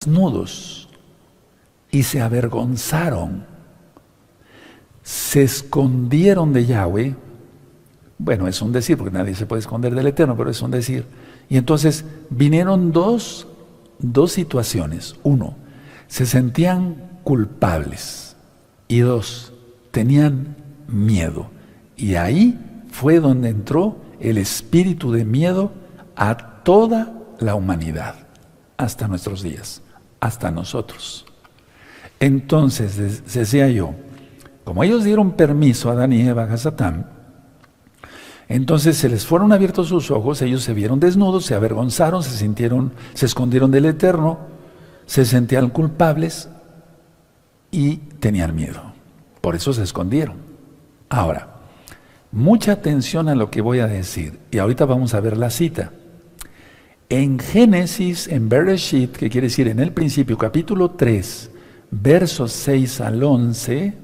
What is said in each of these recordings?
desnudos y se avergonzaron, se escondieron de Yahweh. Bueno, es un decir, porque nadie se puede esconder del Eterno, pero es un decir. Y entonces vinieron dos situaciones. Uno, se sentían culpables. Y dos, tenían miedo. Y ahí fue donde entró el espíritu de miedo a toda la humanidad, hasta nuestros días, hasta nosotros. Entonces, decía yo, como ellos dieron permiso a Adán y Eva, a Satán, entonces se les fueron abiertos sus ojos, ellos se vieron desnudos, se avergonzaron, se escondieron del Eterno, se sentían culpables y tenían miedo. Por eso se escondieron. Ahora, mucha atención a lo que voy a decir, y ahorita vamos a ver la cita. En Génesis, en Bereshit, que quiere decir en el principio, capítulo 3, versos 6 al 11,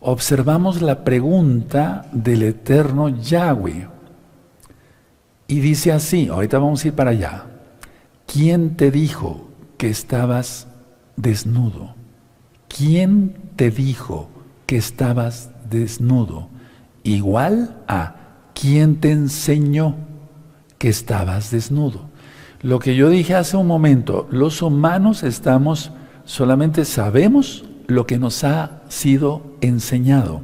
observamos la pregunta del eterno Yahweh. Y dice así, ahorita vamos a ir para allá. ¿Quién te dijo que estabas desnudo? ¿Quién te dijo que estabas desnudo? Igual a ¿quién te enseñó que estabas desnudo? Lo que yo dije hace un momento, los humanos solamente sabemos lo que nos ha sido enseñado,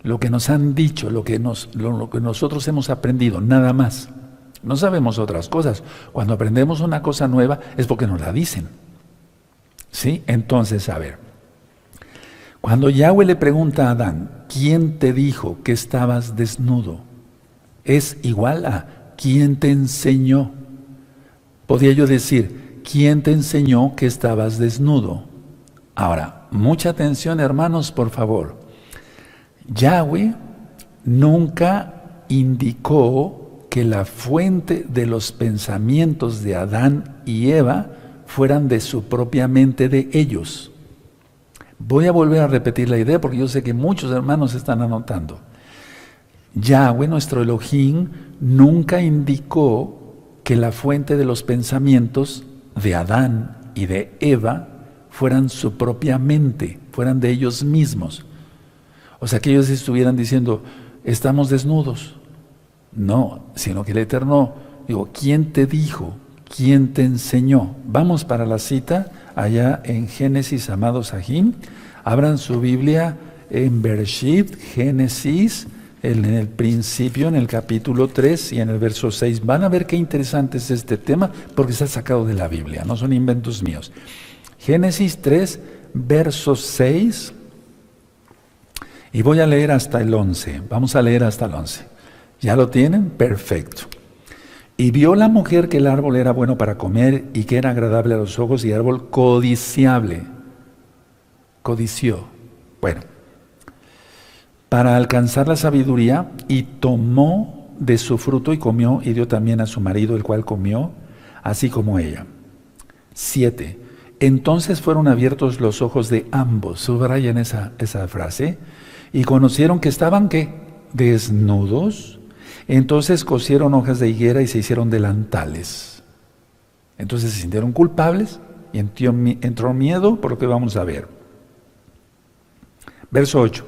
lo que nos han dicho, lo que nosotros hemos aprendido, nada más. No sabemos otras cosas. Cuando aprendemos una cosa nueva es porque nos la dicen. ¿Sí? Entonces, a ver, cuando Yahweh le pregunta a Adán, ¿quién te dijo que estabas desnudo? Es igual a ¿quién te enseñó? Podría yo decir, ¿quién te enseñó que estabas desnudo? Ahora, mucha atención, hermanos, por favor. Yahweh nunca indicó que la fuente de los pensamientos de Adán y Eva fueran de su propia mente de ellos. Voy a volver a repetir la idea porque yo sé que muchos hermanos están anotando. Yahweh, nuestro Elohim, nunca indicó que la fuente de los pensamientos de Adán y de Eva fueran su propia mente, fueran de ellos mismos. O sea, que ellos estuvieran diciendo, estamos desnudos. No, sino que el Eterno, ¿quién te dijo? ¿Quién te enseñó? Vamos para la cita allá en Génesis, amados Sahim. Abran su Biblia en Bereshit, Génesis, en el principio, en el capítulo 3 y en el verso 6. Van a ver qué interesante es este tema porque está sacado de la Biblia, no son inventos míos. Génesis 3, verso 6, y voy a leer hasta el 11. Vamos a leer hasta el 11. ¿Ya lo tienen? Perfecto. Y vio la mujer que el árbol era bueno para comer y que era agradable a los ojos y árbol codiciable. Codició. Bueno. Para alcanzar la sabiduría, y tomó de su fruto y comió y dio también a su marido, el cual comió, así como ella. 7. Entonces fueron abiertos los ojos de ambos, subrayan esa frase, y conocieron que estaban, ¿qué? Desnudos. Entonces cosieron hojas de higuera y se hicieron delantales. Entonces se sintieron culpables y entró miedo por lo que vamos a ver. Verso 8.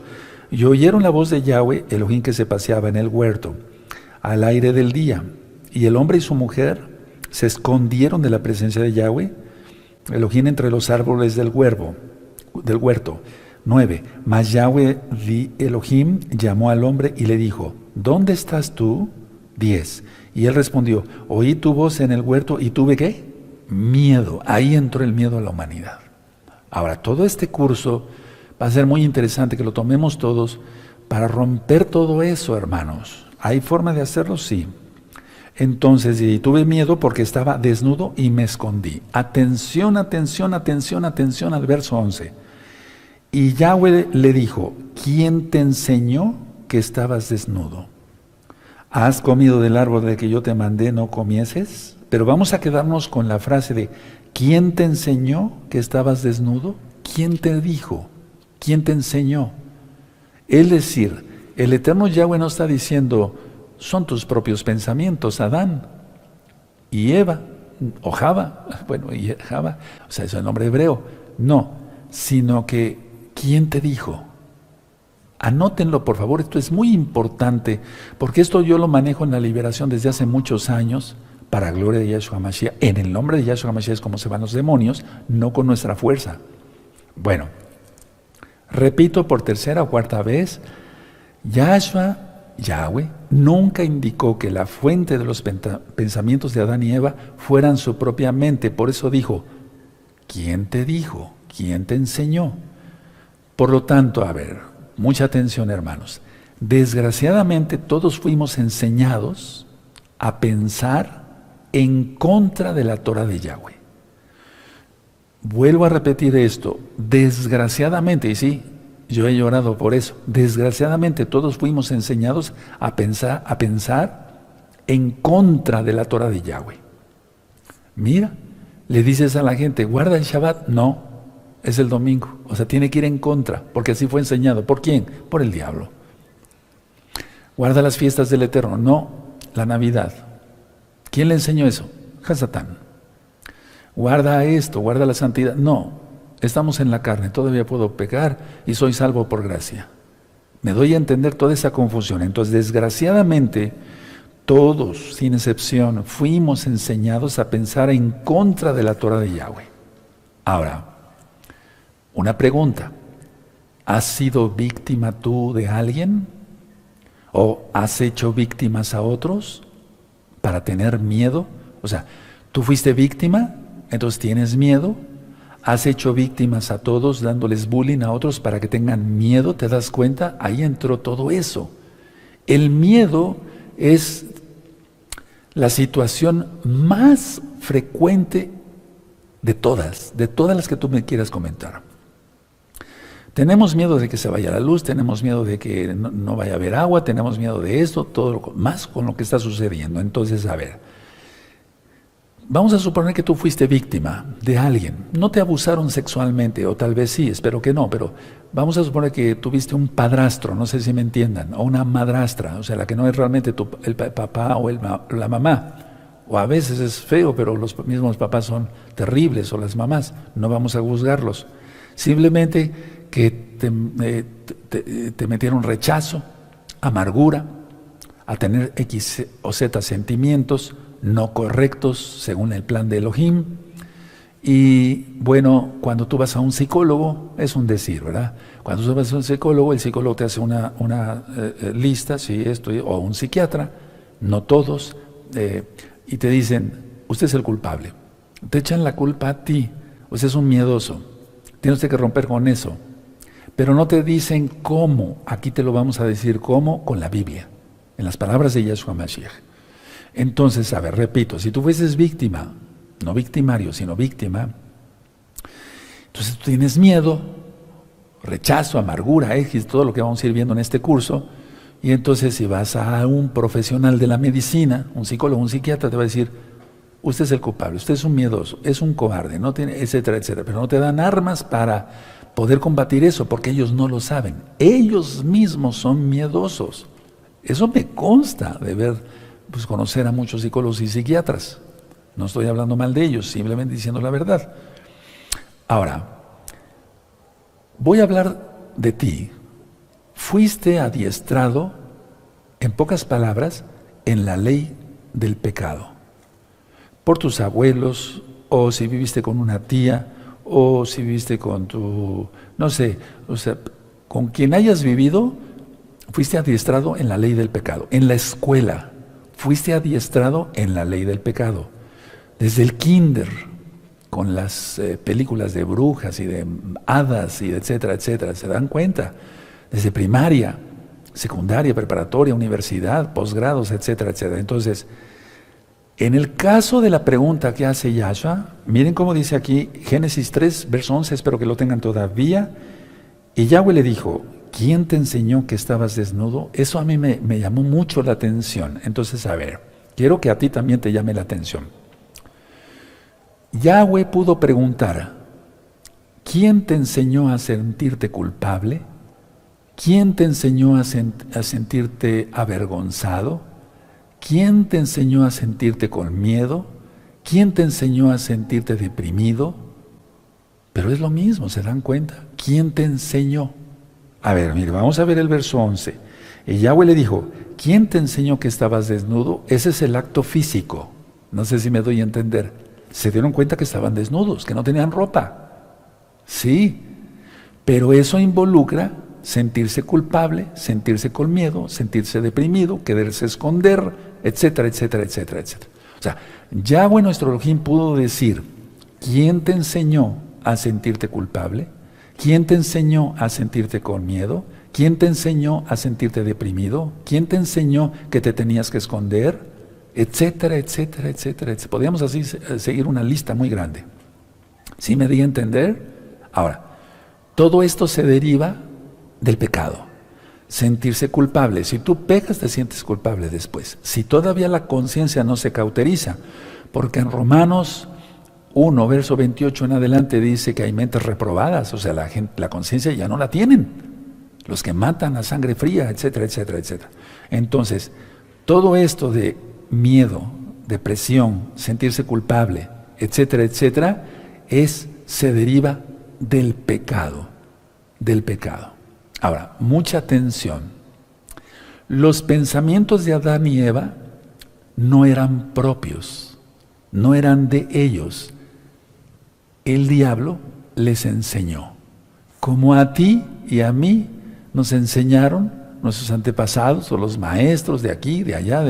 Y oyeron la voz de Yahweh, Elohim, que se paseaba en el huerto, al aire del día. Y el hombre y su mujer se escondieron de la presencia de Yahweh, Elohim, entre los árboles del huerto. 9. Mas Yahweh Elohim llamó al hombre y le dijo, ¿dónde estás tú? 10. Y él respondió, oí tu voz en el huerto y tuve, ¿qué? Miedo. Ahí entró el miedo a la humanidad. Ahora, todo este curso va a ser muy interesante que lo tomemos todos para romper todo eso, hermanos. ¿Hay forma de hacerlo? Sí. Entonces, y tuve miedo porque estaba desnudo y me escondí. Atención, atención, atención, atención al verso 11. Y Yahweh le dijo, ¿quién te enseñó que estabas desnudo? ¿Has comido del árbol de que yo te mandé no comieses? Pero vamos a quedarnos con la frase de, ¿quién te enseñó que estabas desnudo? ¿Quién te dijo? ¿Quién te enseñó? Es decir, el eterno Yahweh no está diciendo, son tus propios pensamientos, Adán y Eva. o Java, bueno, y Java, o sea, eso es el nombre hebreo. No, sino que, ¿quién te dijo? Anótenlo, por favor, esto es muy importante, porque esto yo lo manejo en la liberación desde hace muchos años, para gloria de Yahshua Mashiach. En el nombre de Yahshua Mashiach es como se van los demonios, no con nuestra fuerza. Bueno, repito por tercera o cuarta vez, Yahweh, nunca indicó que la fuente de los pensamientos de Adán y Eva fueran su propia mente. Por eso dijo, ¿quién te dijo? ¿Quién te enseñó? Por lo tanto, a ver, mucha atención, hermanos. Desgraciadamente todos fuimos enseñados a pensar en contra de la Torah de Yahweh. Vuelvo a repetir esto, desgraciadamente, y sí, yo he llorado por eso, desgraciadamente todos fuimos enseñados a pensar en contra de la Torah de Yahweh. Mira, le dices a la gente, guarda el Shabbat, no, es el domingo, o sea, tiene que ir en contra, porque así fue enseñado. ¿Por quién? Por el diablo. Guarda las fiestas del Eterno, no, la Navidad. ¿Quién le enseñó eso? Hasatán. Guarda esto, guarda la santidad. No, estamos en la carne, todavía puedo pecar y soy salvo por gracia. Me doy a entender toda esa confusión. Entonces, desgraciadamente, todos, sin excepción, fuimos enseñados a pensar en contra de la Torah de Yahweh. Ahora, una pregunta. ¿Has sido víctima tú de alguien? ¿O has hecho víctimas a otros para tener miedo? O sea, ¿tú fuiste víctima? Entonces tienes miedo. ¿Has hecho víctimas a todos dándoles bullying a otros para que tengan miedo? ¿Te das cuenta? Ahí entró todo eso. El miedo es la situación más frecuente de todas las que tú me quieras comentar. Tenemos miedo de que se vaya la luz, tenemos miedo de que no vaya a haber agua, tenemos miedo de esto, todo más con lo que está sucediendo. Entonces, a ver, vamos a suponer que tú fuiste víctima de alguien. No te abusaron sexualmente, o tal vez sí, espero que no, pero vamos a suponer que tuviste un padrastro, no sé si me entiendan, o una madrastra, o sea, la que no es realmente el papá o la mamá. O a veces es feo, pero los mismos papás son terribles, o las mamás, no vamos a juzgarlos. Simplemente que te metieron rechazo, amargura, a tener X o Z sentimientos no correctos según el plan de Elohim. Y bueno, cuando tú vas a un psicólogo, es un decir, ¿verdad? Cuando tú vas a un psicólogo, el psicólogo te hace una lista, sí, esto, o un psiquiatra, no todos, y te dicen, usted es el culpable. Te echan la culpa a ti, usted es un miedoso, tiene usted que romper con eso. Pero no te dicen cómo, aquí te lo vamos a decir cómo, con la Biblia, en las palabras de Yahshua Mashiach. Entonces, a ver, repito, si tú fueses víctima, no victimario, sino víctima, entonces tú tienes miedo, rechazo, amargura, todo lo que vamos a ir viendo en este curso, y entonces si vas a un profesional de la medicina, un psicólogo, un psiquiatra, te va a decir, usted es el culpable, usted es un miedoso, es un cobarde, no tiene, etcétera, etcétera, pero no te dan armas para poder combatir eso, porque ellos no lo saben. Ellos mismos son miedosos. Eso me consta de ver, pues conocer a muchos psicólogos y psiquiatras. No estoy hablando mal de ellos, simplemente diciendo la verdad. Ahora, voy a hablar de ti. Fuiste adiestrado, en pocas palabras, en la ley del pecado. Por tus abuelos, o si viviste con una tía, o si viviste con tu, no sé, o sea, con quien hayas vivido, fuiste adiestrado en la ley del pecado. En la escuela, fuiste adiestrado en la ley del pecado. Desde el kinder, con las películas de brujas y de hadas y etcétera, etcétera, ¿se dan cuenta? Desde primaria, secundaria, preparatoria, universidad, posgrados, etcétera, etcétera. Entonces, en el caso de la pregunta que hace Yahshua, miren cómo dice aquí, Génesis 3, verso 11, espero que lo tengan todavía. Y Yahweh le dijo, ¿quién te enseñó que estabas desnudo? Eso a mí me llamó mucho la atención. Entonces, a ver, quiero que a ti también te llame la atención. Yahweh pudo preguntar, ¿quién te enseñó a sentirte culpable? ¿Quién te enseñó a sentirte avergonzado? ¿Quién te enseñó a sentirte con miedo? ¿Quién te enseñó a sentirte deprimido? Pero es lo mismo, ¿se dan cuenta? ¿Quién te enseñó? A ver, mire, vamos a ver el verso 11. Y Yahweh le dijo, ¿quién te enseñó que estabas desnudo? Ese es el acto físico. No sé si me doy a entender. Se dieron cuenta que estaban desnudos, que no tenían ropa. Sí, pero eso involucra sentirse culpable, sentirse con miedo, sentirse deprimido, quererse esconder, etcétera, etcétera, etcétera, etcétera. O sea, Yahweh nuestro Elohim pudo decir, ¿quién te enseñó a sentirte culpable? ¿Quién te enseñó a sentirte con miedo? ¿Quién te enseñó a sentirte deprimido? ¿Quién te enseñó que te tenías que esconder? Etcétera, etcétera, etcétera, etcétera. Podríamos así seguir una lista muy grande. ¿Sí me di a entender? Ahora, todo esto se deriva del pecado. Sentirse culpable. Si tú pecas, te sientes culpable después. Si todavía la conciencia no se cauteriza, porque en Romanos 1, verso 28 en adelante dice que hay mentes reprobadas, o sea, la conciencia ya no la tienen. Los que matan a sangre fría, etcétera, etcétera, etcétera. Entonces, todo esto de miedo, depresión, sentirse culpable, etcétera, etcétera, se deriva del pecado, del pecado. Ahora, mucha atención. Los pensamientos de Adán y Eva no eran propios, no eran de ellos. El diablo les enseñó, como a ti y a mí nos enseñaron nuestros antepasados o los maestros de aquí, de allá,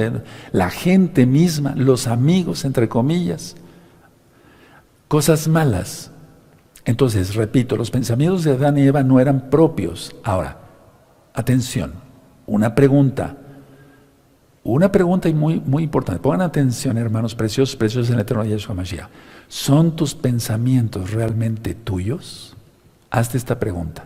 la gente misma, los amigos, entre comillas, cosas malas. Entonces, repito, los pensamientos de Adán y Eva no eran propios. Ahora, atención, una pregunta y muy, muy importante. Pongan atención, hermanos preciosos, preciosos en el eterno Yeshua Mashiach. ¿Son tus pensamientos realmente tuyos? Hazte esta pregunta.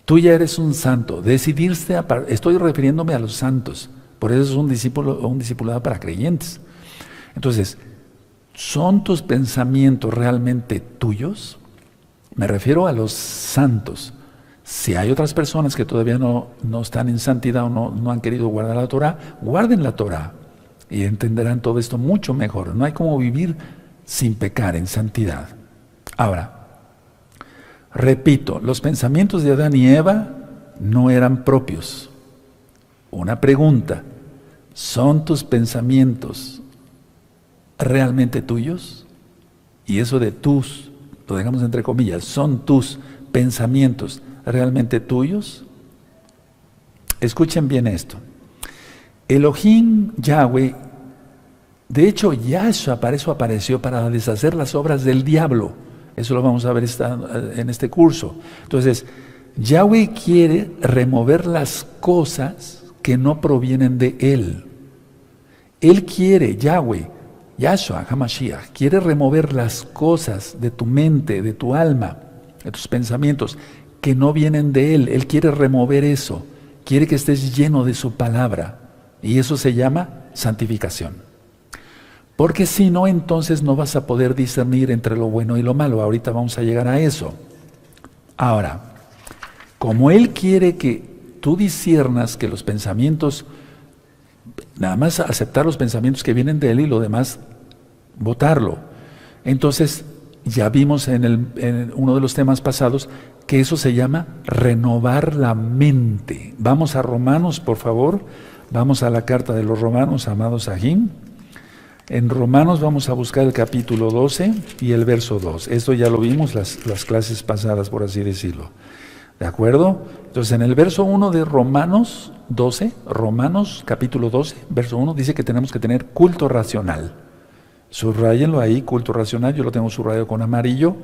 Tú ya eres un santo, estoy refiriéndome a los santos, por eso es un discipulado para creyentes. Entonces, ¿son tus pensamientos realmente tuyos? Me refiero a los santos. Si hay otras personas que todavía no están en santidad o no han querido guardar la Torah, guarden la Torah y entenderán todo esto mucho mejor. No hay como vivir sin pecar en santidad. Ahora, repito, los pensamientos de Adán y Eva no eran propios. Una pregunta, ¿son tus pensamientos realmente tuyos? Y eso de tus, lo dejamos entre comillas, ¿son tus pensamientos realmente tuyos? Escuchen bien esto. Elohim, Yahweh, de hecho Yahshua para eso apareció, para deshacer las obras del diablo. Eso lo vamos a ver en este curso. Entonces, Yahweh quiere remover las cosas que no provienen de Él. Él quiere, Yahweh, Yahshua HaMashiach, quiere remover las cosas de tu mente, de tu alma, de tus pensamientos, que no vienen de Él. Él quiere remover eso. Quiere que estés lleno de su palabra. Y eso se llama santificación. Porque si no, entonces no vas a poder discernir entre lo bueno y lo malo. Ahorita vamos a llegar a eso. Ahora, como Él quiere que tú disciernas que los pensamientos, nada más aceptar los pensamientos que vienen de Él y lo demás, votarlo. Entonces, ya vimos en uno de los temas pasados que eso se llama renovar la mente. Vamos a Romanos, por favor. Vamos a la carta de los Romanos, amados Sahim. En Romanos vamos a buscar el capítulo 12 y el verso 2. Esto ya lo vimos las clases pasadas, por así decirlo. ¿De acuerdo? Entonces, en el verso 1 de Romanos 12, Romanos capítulo 12, verso 1, dice que tenemos que tener culto racional. Subrayenlo ahí, culto racional. Yo lo tengo subrayado con amarillo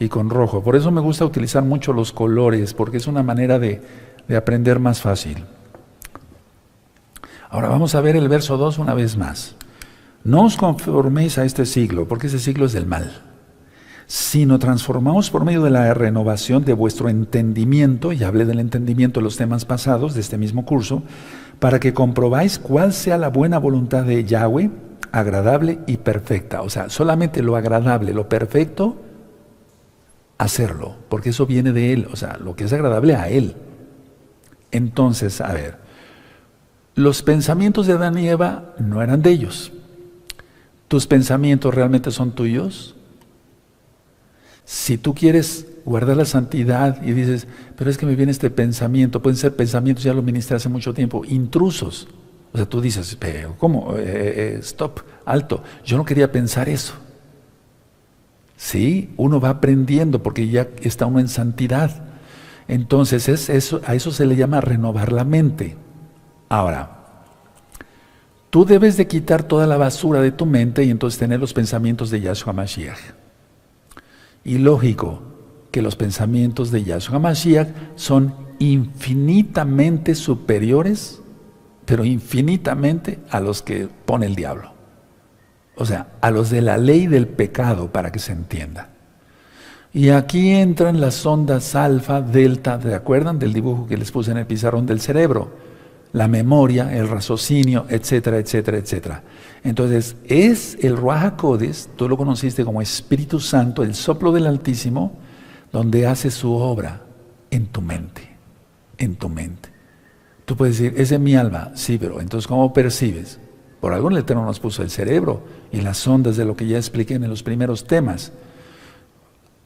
y con rojo. Por eso me gusta utilizar mucho los colores, porque es una manera de aprender más fácil. Ahora vamos a ver el verso 2 una vez más. No os conforméis a este siglo, porque ese siglo es del mal, sino transformaos por medio de la renovación de vuestro entendimiento, y hablé del entendimiento en los temas pasados de este mismo curso, para que comprobáis cuál sea la buena voluntad de Yahweh, agradable y perfecta. O sea, solamente lo agradable, lo perfecto, hacerlo, porque eso viene de Él, o sea, lo que es agradable a Él. Entonces, a ver, los pensamientos de Adán y Eva no eran de ellos. ¿Tus pensamientos realmente son tuyos? Si tú quieres guardar la santidad y dices, pero es que me viene este pensamiento, pueden ser pensamientos, ya lo ministré hace mucho tiempo, intrusos. O sea, tú dices, pero ¿cómo? Stop, alto, yo no quería pensar eso. Sí, uno va aprendiendo porque ya está uno en santidad. Entonces, a eso se le llama renovar la mente. Ahora, tú debes de quitar toda la basura de tu mente y entonces tener los pensamientos de Yahshua Mashiach. Y lógico que los pensamientos de Yahshua Mashiach son infinitamente superiores, pero infinitamente a los que pone el diablo. O sea, a los de la ley del pecado, para que se entienda. Y aquí entran las ondas alfa, delta, ¿se acuerdan del dibujo que les puse en el pizarrón del cerebro? La memoria, el raciocinio, etcétera, etcétera, etcétera. Entonces, es el Ruach HaKodesh, tú lo conociste como Espíritu Santo, el soplo del Altísimo, donde hace su obra en tu mente, en tu mente. Tú puedes decir, es de mi alma, sí, pero entonces ¿cómo percibes? Por algo el Eterno nos puso el cerebro y las ondas de lo que ya expliqué en los primeros temas.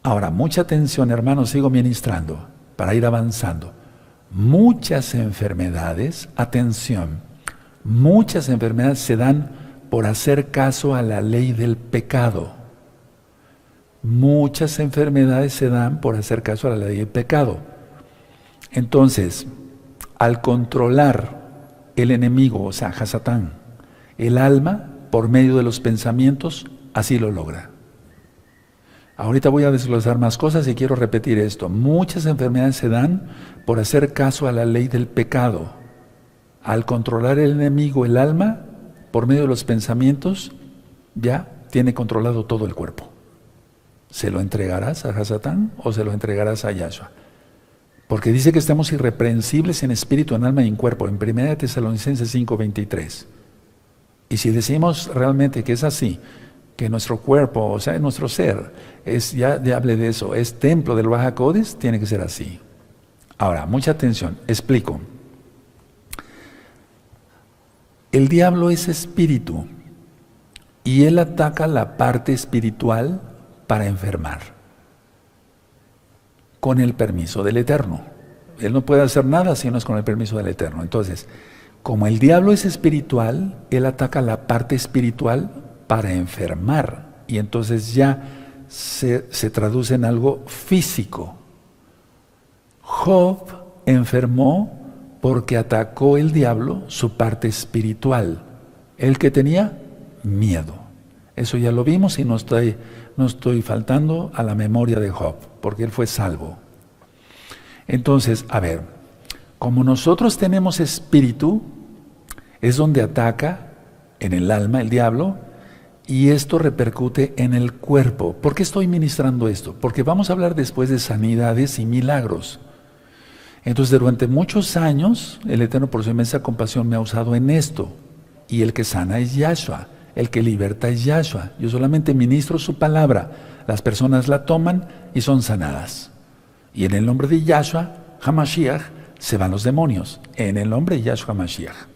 Ahora, mucha atención, hermanos, sigo ministrando para ir avanzando. Muchas enfermedades, atención, muchas enfermedades se dan por hacer caso a la ley del pecado. Muchas enfermedades se dan por hacer caso a la ley del pecado. Entonces, al controlar el enemigo, o sea, Hasatán, el alma, por medio de los pensamientos, así lo logra. Ahorita voy a desglosar más cosas y quiero repetir esto. Muchas enfermedades se dan por hacer caso a la ley del pecado. Al controlar el enemigo, el alma, por medio de los pensamientos, ya tiene controlado todo el cuerpo. ¿Se lo entregarás a Hasatán o se lo entregarás a Yahshua? Porque dice que estamos irreprensibles en espíritu, en alma y en cuerpo, en 1 Tesalonicenses 5:23. Y si decimos realmente que es así, que nuestro cuerpo, o sea, nuestro ser, ya hablé de eso, es templo del Ruach HaKodesh, tiene que ser así. Ahora, mucha atención, explico. El diablo es espíritu y él ataca la parte espiritual para enfermar, con el permiso del Eterno. Él no puede hacer nada si no es con el permiso del Eterno. Entonces, como el diablo es espiritual, él ataca la parte espiritual para enfermar, y entonces ya se traduce en algo físico. Job enfermó porque atacó el diablo su parte espiritual, el que tenía miedo. Eso ya lo vimos y no estoy faltando a la memoria de Job, porque él fue salvo. Entonces, a ver, como nosotros tenemos espíritu, es donde ataca en el alma el diablo, y esto repercute en el cuerpo. ¿Por qué estoy ministrando esto? Porque vamos a hablar después de sanidades y milagros. Entonces, durante muchos años, el Eterno por su inmensa compasión me ha usado en esto. Y el que sana es Yahshua, el que liberta es Yahshua. Yo solamente ministro su palabra. Las personas la toman y son sanadas. Y en el nombre de Yahshua, HaMashiach, se van los demonios. En el nombre de Yahshua HaMashiach.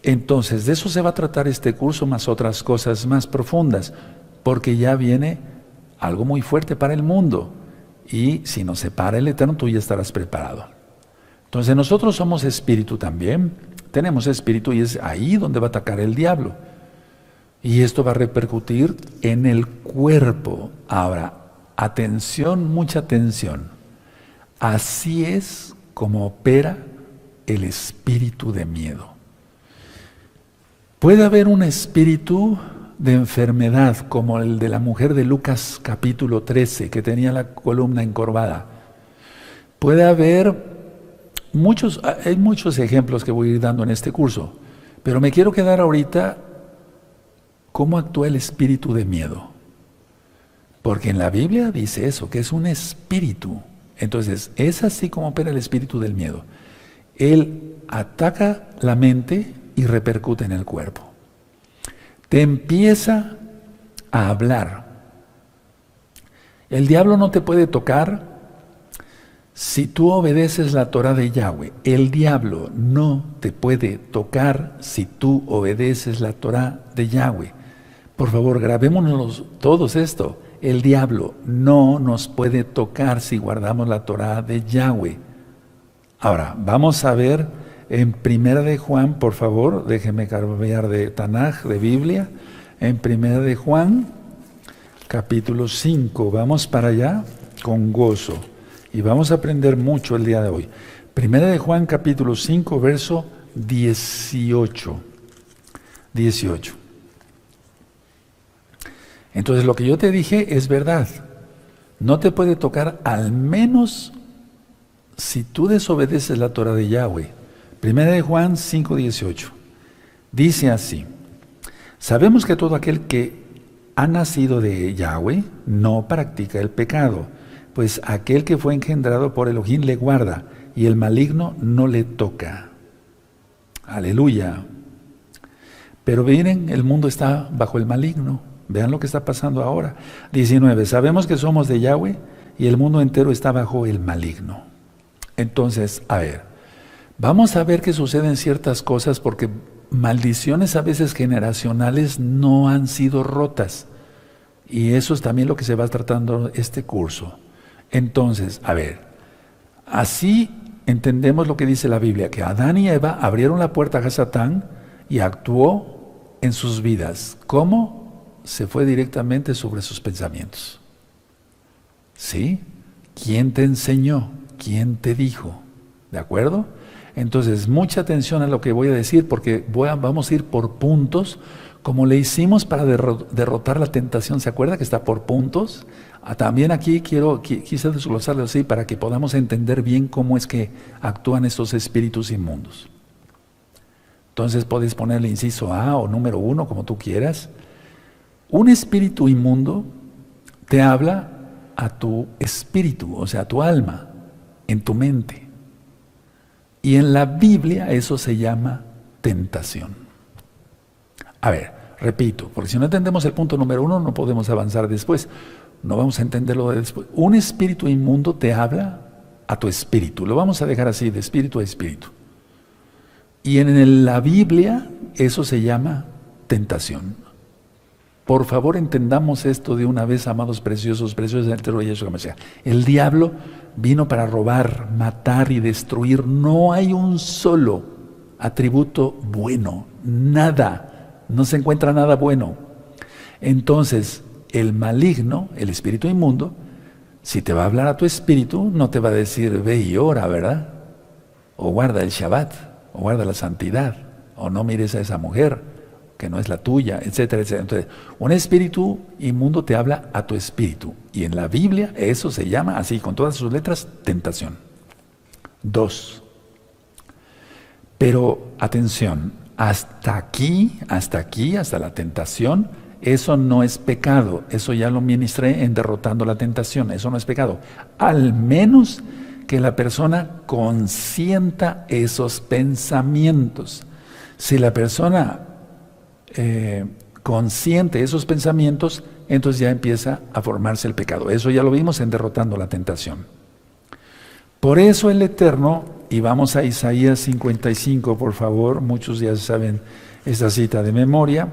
Entonces, de eso se va a tratar este curso, más otras cosas más profundas, porque ya viene algo muy fuerte para el mundo. Y si nos separa el Eterno, tú ya estarás preparado. Entonces, nosotros somos espíritu también, tenemos espíritu y es ahí donde va a atacar el diablo. Y esto va a repercutir en el cuerpo. Ahora, atención, mucha atención. Así es como opera el espíritu de miedo. Puede haber un espíritu de enfermedad como el de la mujer de Lucas capítulo 13, que tenía la columna encorvada. Puede haber hay muchos ejemplos que voy a ir dando en este curso, pero me quiero quedar ahorita cómo actúa el espíritu de miedo. Porque en la Biblia dice eso, que es un espíritu. Entonces, es así como opera el espíritu del miedo. Él ataca la mente y repercute en el cuerpo. Te empieza a hablar. El diablo no te puede tocar si tú obedeces la Torah de Yahweh. El diablo no te puede tocar si tú obedeces la Torah de Yahweh. Por favor, grabémonos todos esto. El diablo no nos puede tocar si guardamos la Torah de Yahweh. Ahora, vamos a ver en Primera de Juan, por favor, déjenme cambiar de Tanaj, de Biblia. En Primera de Juan, capítulo 5, vamos para allá con gozo. Y vamos a aprender mucho el día de hoy. Primera de Juan, capítulo 5, verso 18. 18. Entonces lo que yo te dije es verdad. No te puede tocar, al menos si tú desobedeces la Torah de Yahweh. Primera de Juan 5:18. Dice así: sabemos que todo aquel que ha nacido de Yahweh no practica el pecado, pues aquel que fue engendrado por Elohim le guarda, y el maligno no le toca. Aleluya. Pero miren, el mundo está bajo el maligno. Vean lo que está pasando ahora. 19. Sabemos que somos de Yahweh y el mundo entero está bajo el maligno. Entonces, a ver, vamos a ver qué suceden ciertas cosas, porque maldiciones a veces generacionales no han sido rotas. Y eso es también lo que se va tratando este curso. Entonces, a ver, así entendemos lo que dice la Biblia, que Adán y Eva abrieron la puerta a Satán y actuó en sus vidas. ¿Cómo? Se fue directamente sobre sus pensamientos. ¿Sí? ¿Quién te enseñó? ¿Quién te dijo? ¿De acuerdo? Entonces, mucha atención a lo que voy a decir, porque vamos a ir por puntos, como le hicimos para derrotar la tentación. ¿Se acuerda que está por puntos? También aquí quise desglosarlo así para que podamos entender bien cómo es que actúan estos espíritus inmundos. Entonces, puedes ponerle inciso A o número 1, como tú quieras. Un espíritu inmundo te habla a tu espíritu, o sea, a tu alma, en tu mente. Y en la Biblia eso se llama tentación. A ver, repito, porque si no entendemos el punto número 1 no podemos avanzar después. No vamos a entenderlo después. Un espíritu inmundo te habla a tu espíritu. Lo vamos a dejar así, de espíritu a espíritu. Y en la Biblia eso se llama tentación. Por favor, entendamos esto de una vez, amados preciosos del eterno Yeshua Mashiach. El diablo vino para robar, matar y destruir. No hay un solo atributo bueno, nada. No se encuentra nada bueno. Entonces, el maligno, el espíritu inmundo, si te va a hablar a tu espíritu, no te va a decir, ve y ora, ¿verdad? O guarda el Shabbat, o guarda la santidad, o no mires a esa mujer que no es la tuya, etcétera, etcétera. Entonces, un espíritu inmundo te habla a tu espíritu. Y en la Biblia eso se llama así, con todas sus letras, tentación. 2. Pero, atención, hasta aquí, hasta la tentación, eso no es pecado. Eso ya lo ministré en derrotando la tentación. Eso no es pecado. Al menos que la persona consienta esos pensamientos. Si la persona consciente esos pensamientos, entonces ya empieza a formarse el pecado. Eso ya lo vimos en derrotando la tentación. Por eso el Eterno, y vamos a Isaías 55, por favor, muchos ya saben esta cita de memoria.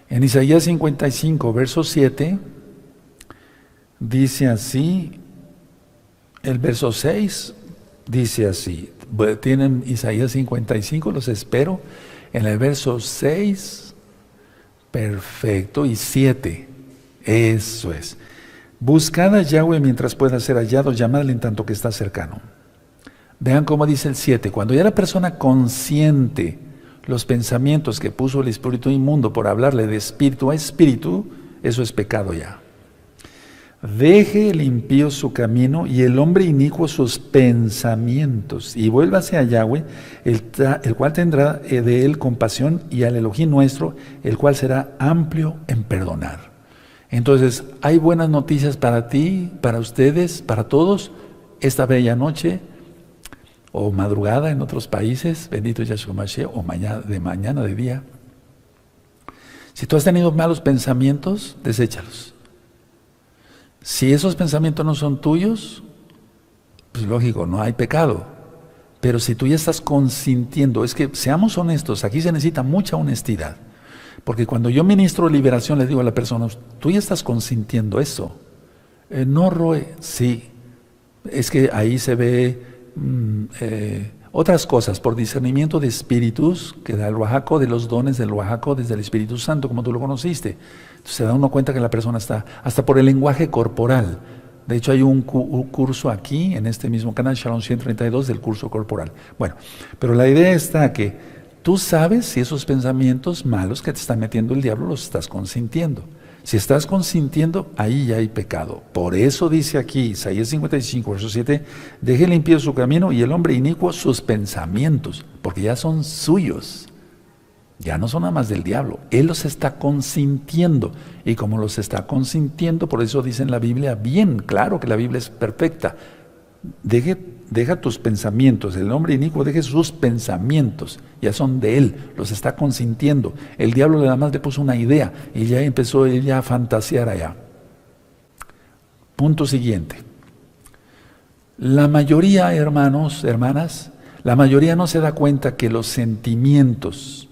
En Isaías 55, verso 7, dice así, el verso 6 dice así. Tienen Isaías 55, los espero. En el verso 6, perfecto, y 7, eso es. Buscad a Yahweh mientras pueda ser hallado, llamadle en tanto que está cercano. Vean cómo dice el 7, cuando ya la persona consciente los pensamientos que puso el espíritu inmundo por hablarle de espíritu a espíritu, eso es pecado ya. Deje el impío su camino y el hombre inicuo sus pensamientos, y vuélvase a Yahweh, el cual tendrá de él compasión, y al Elohim nuestro, el cual será amplio en perdonar. Entonces, hay buenas noticias para ti, para ustedes, para todos, esta bella noche, o madrugada en otros países, bendito Yahshua Mashiach, o mañana de día. Si tú has tenido malos pensamientos, deséchalos. Si esos pensamientos no son tuyos, pues lógico, no hay pecado. Pero si tú ya estás consintiendo, es que seamos honestos, aquí se necesita mucha honestidad. Porque cuando yo ministro liberación, le digo a la persona, tú ya estás consintiendo eso. No, Roe, sí. Es que ahí se ve otras cosas, por discernimiento de espíritus, que da el Oaxaco, de los dones del Oaxaco, desde el Espíritu Santo, como tú lo conociste. Entonces se da uno cuenta que la persona está, hasta por el lenguaje corporal. De hecho hay un curso aquí, en este mismo canal, Shalom 132, del curso corporal. Bueno, pero la idea está que tú sabes si esos pensamientos malos que te está metiendo el diablo los estás consintiendo. Si estás consintiendo, ahí ya hay pecado. Por eso dice aquí, Isaías 55, verso 7, deje limpio su camino y el hombre inicuo sus pensamientos, porque ya son suyos. Ya no son nada más del diablo. Él los está consintiendo. Y como los está consintiendo, por eso dice en la Biblia, bien claro que la Biblia es perfecta. Deja tus pensamientos, el hombre inicuo deje sus pensamientos, ya son de él, los está consintiendo. El diablo nada más le puso una idea y ya empezó ella a fantasear allá. Punto siguiente. La mayoría, hermanos, hermanas, la mayoría no se da cuenta que los sentimientos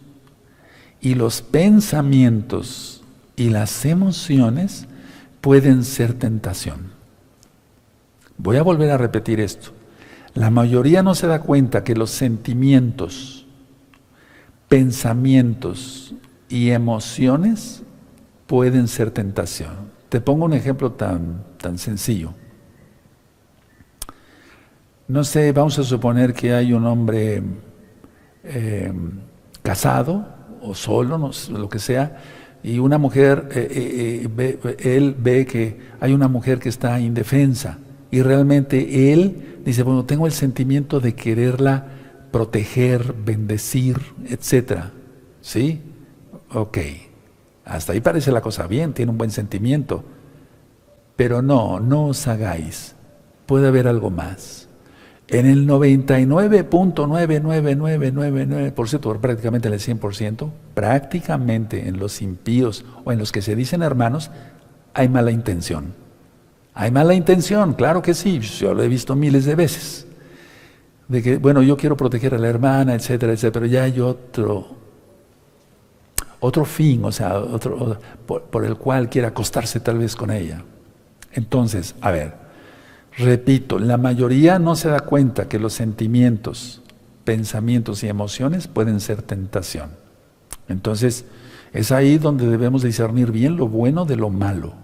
y los pensamientos y las emociones pueden ser tentación. Voy a volver a repetir esto. La mayoría no se da cuenta que los sentimientos, pensamientos y emociones pueden ser tentación. Te pongo un ejemplo tan sencillo. No sé, vamos a suponer que hay un hombre casado o solo, no sé, lo que sea, y una mujer, él ve que hay una mujer que está indefensa. Y realmente él dice, bueno, tengo el sentimiento de quererla proteger, bendecir, etcétera. ¿Sí? Ok. Hasta ahí parece la cosa bien, tiene un buen sentimiento. Pero no os hagáis. Puede haber algo más. En el 99.99999%, prácticamente en el 100%, prácticamente en los impíos o en los que se dicen hermanos, hay mala intención. Hay mala intención, claro que sí, yo lo he visto miles de veces. De que, bueno, yo quiero proteger a la hermana, etcétera, etcétera, pero ya hay otro fin, o sea, por el cual quiere acostarse tal vez con ella. Entonces, a ver, repito, la mayoría no se da cuenta que los sentimientos, pensamientos y emociones pueden ser tentación. Entonces, es ahí donde debemos discernir bien lo bueno de lo malo.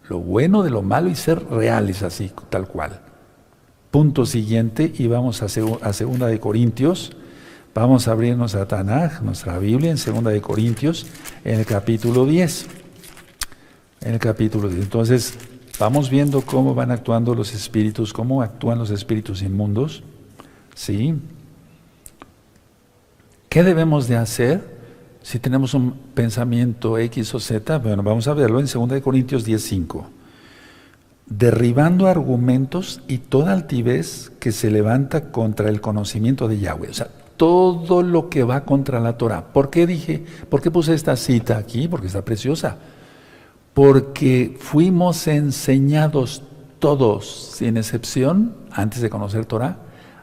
Lo bueno de lo malo y ser reales así, tal cual. Punto siguiente, y vamos a Segunda de Corintios. Vamos a abrirnos a Tanaj, nuestra Biblia, en Segunda de Corintios, en el capítulo 10. En el capítulo 10. Entonces, vamos viendo cómo van actuando los espíritus, cómo actúan los espíritus inmundos. ¿Sí? ¿Qué debemos de hacer? Si tenemos un pensamiento X o Z, bueno, vamos a verlo en 2 de Corintios 10:5. Derribando argumentos y toda altivez que se levanta contra el conocimiento de Yahweh. O sea, todo lo que va contra la Torah. ¿Por qué puse esta cita aquí? Porque está preciosa. Porque fuimos enseñados todos, sin excepción, antes de conocer Torah,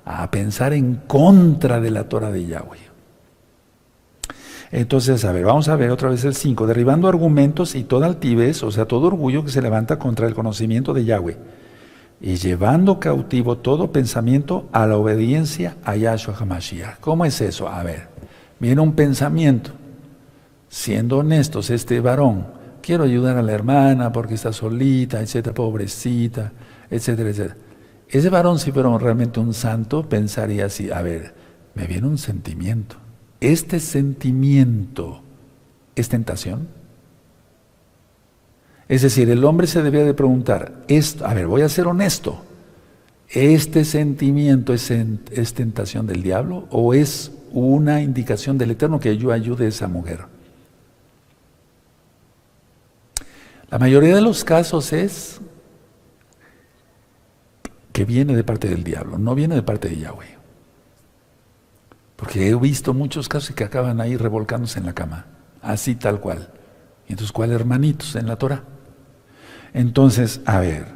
a pensar en contra de la Torah de Yahweh. Entonces, a ver, vamos a ver otra vez el 5. Derribando argumentos y toda altivez, o sea, todo orgullo que se levanta contra el conocimiento de Yahweh. Y llevando cautivo todo pensamiento a la obediencia a Yahshua HaMashiach. ¿Cómo es eso? A ver, viene un pensamiento. Siendo honestos, este varón, quiero ayudar a la hermana porque está solita, etcétera, pobrecita, etcétera, etcétera. Ese varón, si fuera realmente un santo, pensaría así, a ver, me viene un sentimiento. ¿Este sentimiento es tentación? Es decir, el hombre se debía de preguntar, a ver, voy a ser honesto, ¿este sentimiento es tentación del diablo o es una indicación del Eterno que yo ayude a esa mujer? La mayoría de los casos es que viene de parte del diablo, no viene de parte de Yahweh. Porque he visto muchos casos que acaban ahí revolcándose en la cama, así tal cual. Y entonces, ¿cuál hermanitos en la Torah? Entonces, a ver,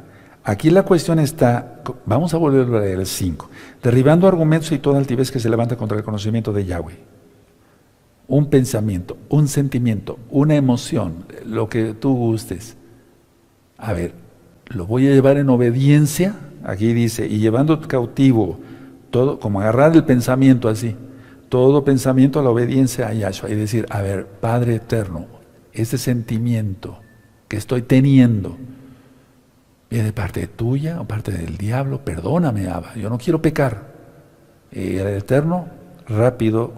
aquí la cuestión está, vamos a volver a leer el 5. Derribando argumentos y toda altivez que se levanta contra el conocimiento de Yahweh. un pensamiento, un sentimiento, una emoción, lo que tú gustes. A ver, lo voy a llevar en obediencia, aquí dice, y llevando cautivo todo, como agarrar el pensamiento así, todo pensamiento a la obediencia a Yahshua, y decir, a ver, Padre eterno, ese sentimiento que estoy teniendo, ¿viene de parte tuya o parte del diablo? Perdóname, Abba, yo no quiero pecar. Y el Eterno, rápido,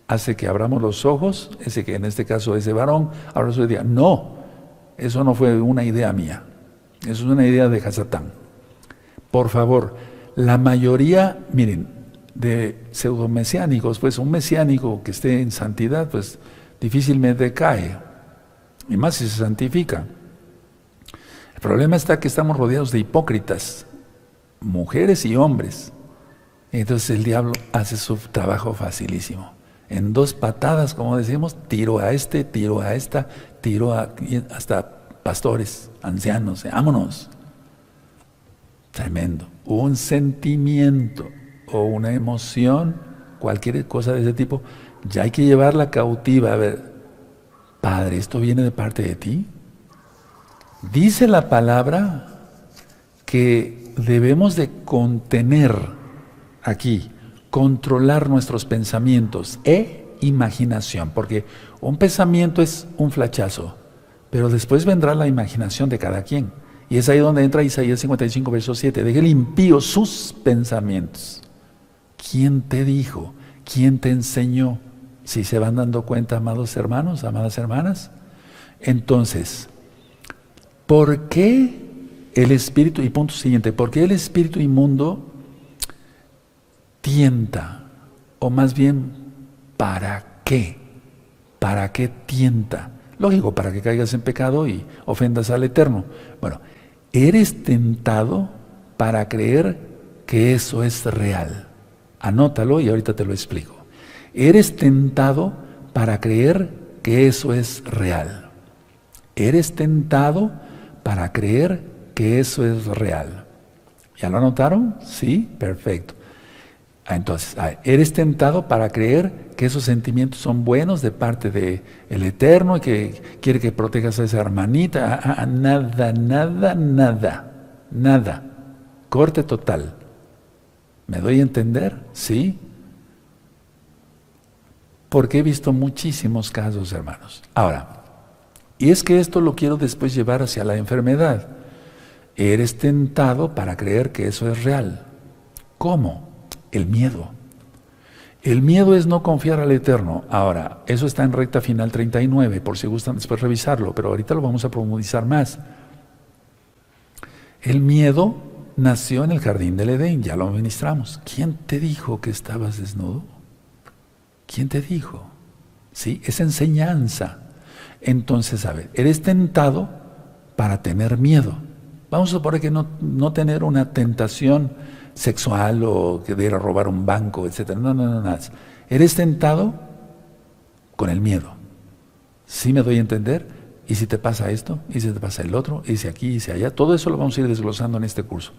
hace que abramos los ojos, ese que en este caso ese varón, abra los ojos y diga, no, eso no fue una idea mía, eso es una idea de Hasatán. Por favor, la mayoría, miren, de pseudomesiánicos, pues un mesiánico que esté en santidad, pues difícilmente cae, y más si se santifica. El problema está que estamos rodeados de hipócritas, mujeres y hombres. Entonces el diablo hace su trabajo facilísimo. En 2 patadas, como decimos, tiro a este, tiro a esta, tiro a hasta pastores, ancianos, vámonos. Tremendo. Un sentimiento o una emoción, cualquier cosa de ese tipo, ya hay que llevarla cautiva. A ver, Padre, ¿esto viene de parte de ti? Dice la palabra que debemos de contener aquí, controlar nuestros pensamientos e imaginación, porque un pensamiento es un flachazo, pero después vendrá la imaginación de cada quien. Y es ahí donde entra Isaías 55, verso 7. Deje el impío sus pensamientos. ¿Quién te dijo? ¿Quién te enseñó? Si se van dando cuenta, amados hermanos, amadas hermanas. Entonces, ¿por qué el espíritu, y punto siguiente, por qué el espíritu inmundo tienta? O más bien, ¿para qué? ¿Para qué tienta? Lógico, para que caigas en pecado y ofendas al Eterno. Bueno, eres tentado para creer que eso es real. Anótalo y ahorita te lo explico. Eres tentado para creer que eso es real. Eres tentado para creer que eso es real. ¿Ya lo anotaron? Sí, perfecto. Entonces, eres tentado para creer que esos sentimientos son buenos de parte del Eterno y que quiere que protejas a esa hermanita. Nada, nada, nada, nada. Corte total. ¿Me doy a entender? Sí. Porque he visto muchísimos casos, hermanos. Ahora, y es que esto lo quiero después llevar hacia la enfermedad. Eres tentado para creer que eso es real. ¿Cómo? El miedo. El miedo es no confiar al Eterno. Ahora, eso está en recta final 39, por si gustan después revisarlo, pero ahorita lo vamos a profundizar más. El miedo nació en el jardín del Edén, ya lo ministramos. ¿Quién te dijo que estabas desnudo? ¿Quién te dijo? ¿Sí? Es enseñanza. Entonces, a ver, eres tentado para tener miedo. Vamos a suponer que no tener una tentación sexual o que de ir a robar un banco, etc. No. Eres tentado con el miedo. ¿Sí me doy a entender? ¿Y si te pasa esto? ¿Y si te pasa el otro? ¿Y si aquí? ¿Y si allá? Todo eso lo vamos a ir desglosando en este curso.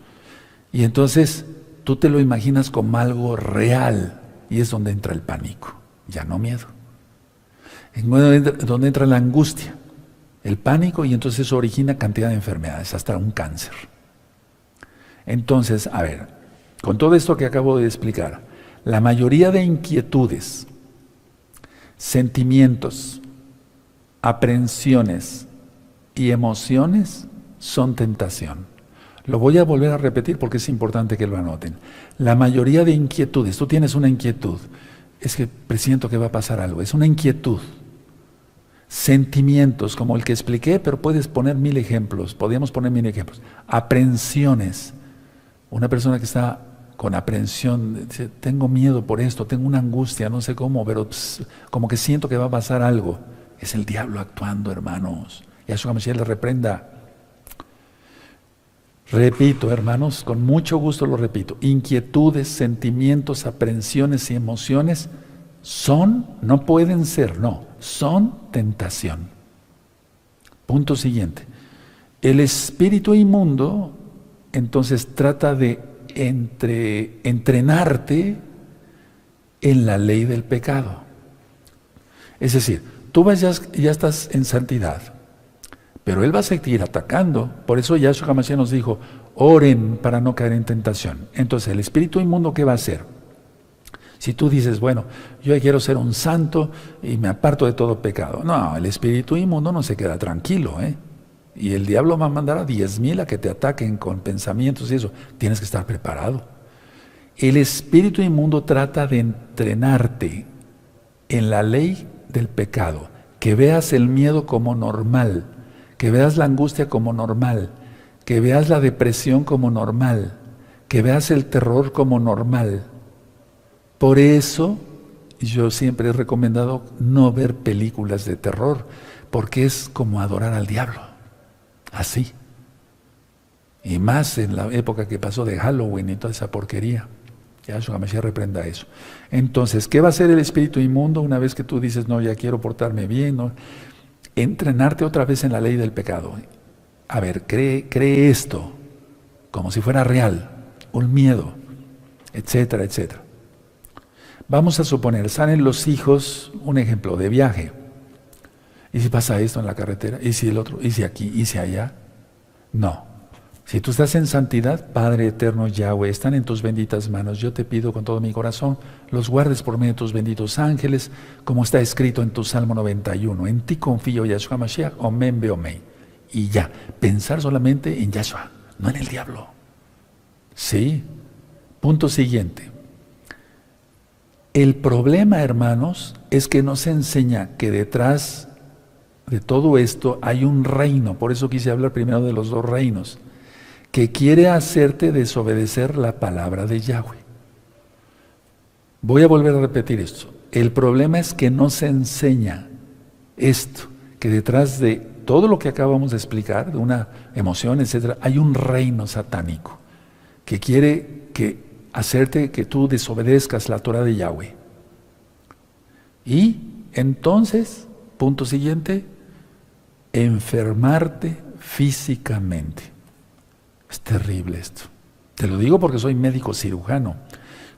Y entonces tú te lo imaginas como algo real y es donde entra el pánico, ya no miedo. Es donde entra la angustia, el pánico, y entonces eso origina cantidad de enfermedades, hasta un cáncer. Entonces, a ver, con todo esto que acabo de explicar, la mayoría de inquietudes, sentimientos, aprehensiones y emociones son tentación. Lo voy a volver a repetir porque es importante que lo anoten. La mayoría de inquietudes, tú tienes una inquietud, es que presiento que va a pasar algo, es una inquietud. Sentimientos, como el que expliqué, pero puedes poner 1000 ejemplos, podríamos poner 1000 ejemplos. Aprehensiones, una persona que está con aprehensión, dice, tengo miedo por esto, tengo una angustia, no sé cómo, pero como que siento que va a pasar algo. Es el diablo actuando, hermanos. Yahshua Mashiach le reprenda. Repito, hermanos, con mucho gusto lo repito. Inquietudes, sentimientos, aprehensiones y emociones no pueden ser, son tentación. Punto siguiente. El espíritu inmundo, entonces, trata de entrenarte en la ley del pecado. Es decir, tú ya estás en santidad, pero Él va a seguir atacando. Por eso Yahshua HaMashiach nos dijo, oren para no caer en tentación. Entonces, el espíritu inmundo, ¿qué va a hacer? Si tú dices, bueno, yo quiero ser un santo y me aparto de todo pecado. No, el espíritu inmundo no se queda tranquilo, ¿eh? Y el diablo va a mandar a 10,000 a que te ataquen con pensamientos y eso. Tienes que estar preparado. El espíritu inmundo trata de entrenarte en la ley del pecado, que veas el miedo como normal, que veas la angustia como normal, que veas la depresión como normal, que veas el terror como normal. Por eso yo siempre he recomendado no ver películas de terror, porque es como adorar al diablo, así. Y más en la época que pasó de Halloween y toda esa porquería. Yahshua HaMashiach reprenda eso. Entonces, ¿qué va a hacer el espíritu inmundo una vez que tú dices, no, ya quiero portarme bien? ¿No? Entrenarte otra vez en la ley del pecado. A ver, cree esto como si fuera real, un miedo, etcétera, etcétera. Vamos a suponer, salen los hijos, un ejemplo, de viaje. ¿Y si pasa esto en la carretera? ¿Y si el otro? ¿Y si aquí? ¿Y si allá? No. Si tú estás en santidad, Padre eterno Yahweh, están en tus benditas manos. Yo te pido con todo mi corazón, los guardes por medio de tus benditos ángeles, como está escrito en tu Salmo 91. En ti confío, Yahshua Mashiach, omen beomei. Y ya, pensar solamente en Yahshua, no en el diablo. Sí. Punto siguiente. El problema, hermanos, es que nos enseña que detrás de todo esto hay un reino. Por eso quise hablar primero de los dos reinos, que quiere hacerte desobedecer la palabra de Yahweh. Voy a volver a repetir esto. El problema es que no se enseña esto, que detrás de todo lo que acabamos de explicar, de una emoción, etcétera, hay un reino satánico que quiere hacerte que tú desobedezcas la Torah de Yahweh. Y entonces, punto siguiente, enfermarte físicamente. Es terrible esto. Te lo digo porque soy médico cirujano.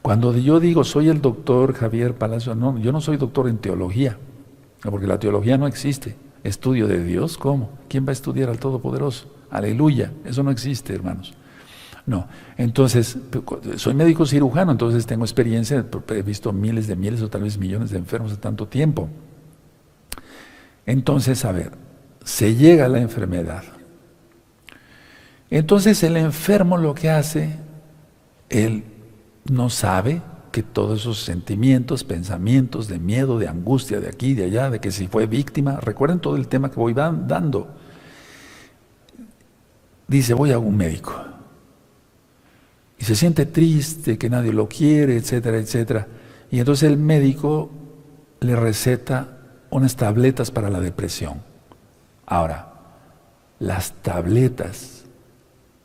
Cuando yo digo soy el doctor Javier Palacio, no, yo no soy doctor en teología, porque la teología no existe. Estudio de Dios, ¿cómo? ¿Quién va a estudiar al Todopoderoso? Aleluya, eso no existe, hermanos. No, entonces, soy médico cirujano, entonces tengo experiencia, he visto miles o tal vez millones de enfermos de tanto tiempo. Entonces, a ver, se llega a la enfermedad. Entonces el enfermo lo que hace, él no sabe que todos esos sentimientos, pensamientos de miedo, de angustia, de aquí, de allá, de que si fue víctima, recuerden todo el tema que voy dando. Dice, voy a un médico. Y se siente triste, que nadie lo quiere, etcétera, etcétera. Y entonces el médico le receta unas tabletas para la depresión. Ahora, las tabletas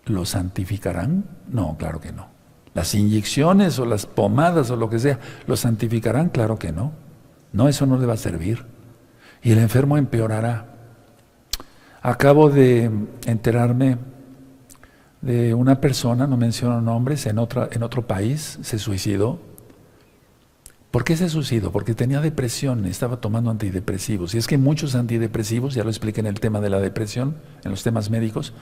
¿lo santificarán? No, claro que no. Las inyecciones o las pomadas o lo que sea, ¿lo santificarán? Claro que no. No, eso no le va a servir. Y el enfermo empeorará. Acabo de enterarme de una persona, no menciono nombres, en otro país, se suicidó. ¿Por qué se suicidó? Porque tenía depresión, estaba tomando antidepresivos. Y es que muchos antidepresivos, ya lo expliqué en el tema de la depresión, en los temas médicos,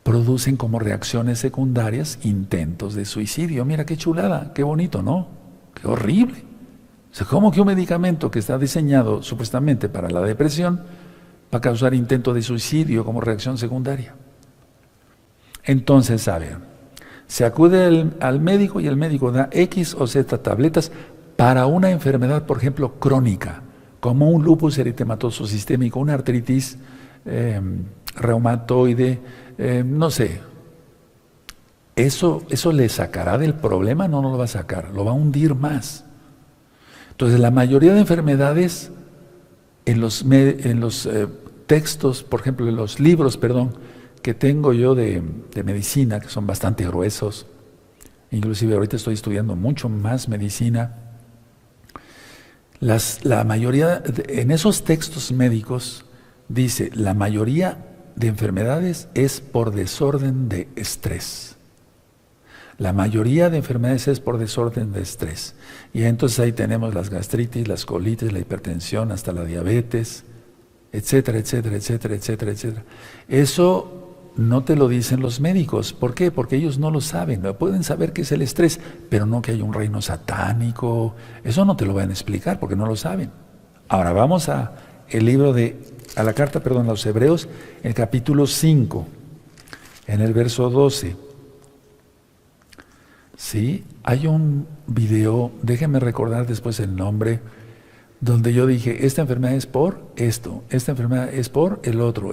producen como reacciones secundarias intentos de suicidio. Mira qué chulada, qué bonito, ¿no? Qué horrible. O sea, ¿cómo que un medicamento que está diseñado supuestamente para la depresión va a causar intento de suicidio como reacción secundaria? Entonces, a ver, se acude al médico y el médico da X o Z tabletas para una enfermedad, por ejemplo, crónica, como un lupus eritematoso sistémico, una artritis reumatoide, no sé. ¿Eso le sacará del problema? No lo va a sacar, lo va a hundir más. Entonces, la mayoría de enfermedades en los textos, por ejemplo, en los libros, que tengo yo de medicina, que son bastante gruesos, inclusive ahorita estoy estudiando mucho más medicina, la mayoría, en esos textos médicos, dice, la mayoría de enfermedades es por desorden de estrés. La mayoría de enfermedades es por desorden de estrés. Y entonces ahí tenemos las gastritis, las colitis, la hipertensión, hasta la diabetes, etcétera, etcétera, etcétera, etcétera, etcétera. Eso no te lo dicen los médicos. ¿Por qué? Porque ellos no lo saben. Pueden saber qué es el estrés, pero no que hay un reino satánico. Eso no te lo van a explicar porque no lo saben. Ahora vamos a la carta, a los Hebreos, el capítulo 5, en el verso 12. Sí, hay un video, déjenme recordar después el nombre, donde yo dije, esta enfermedad es por esto, esta enfermedad es por el otro.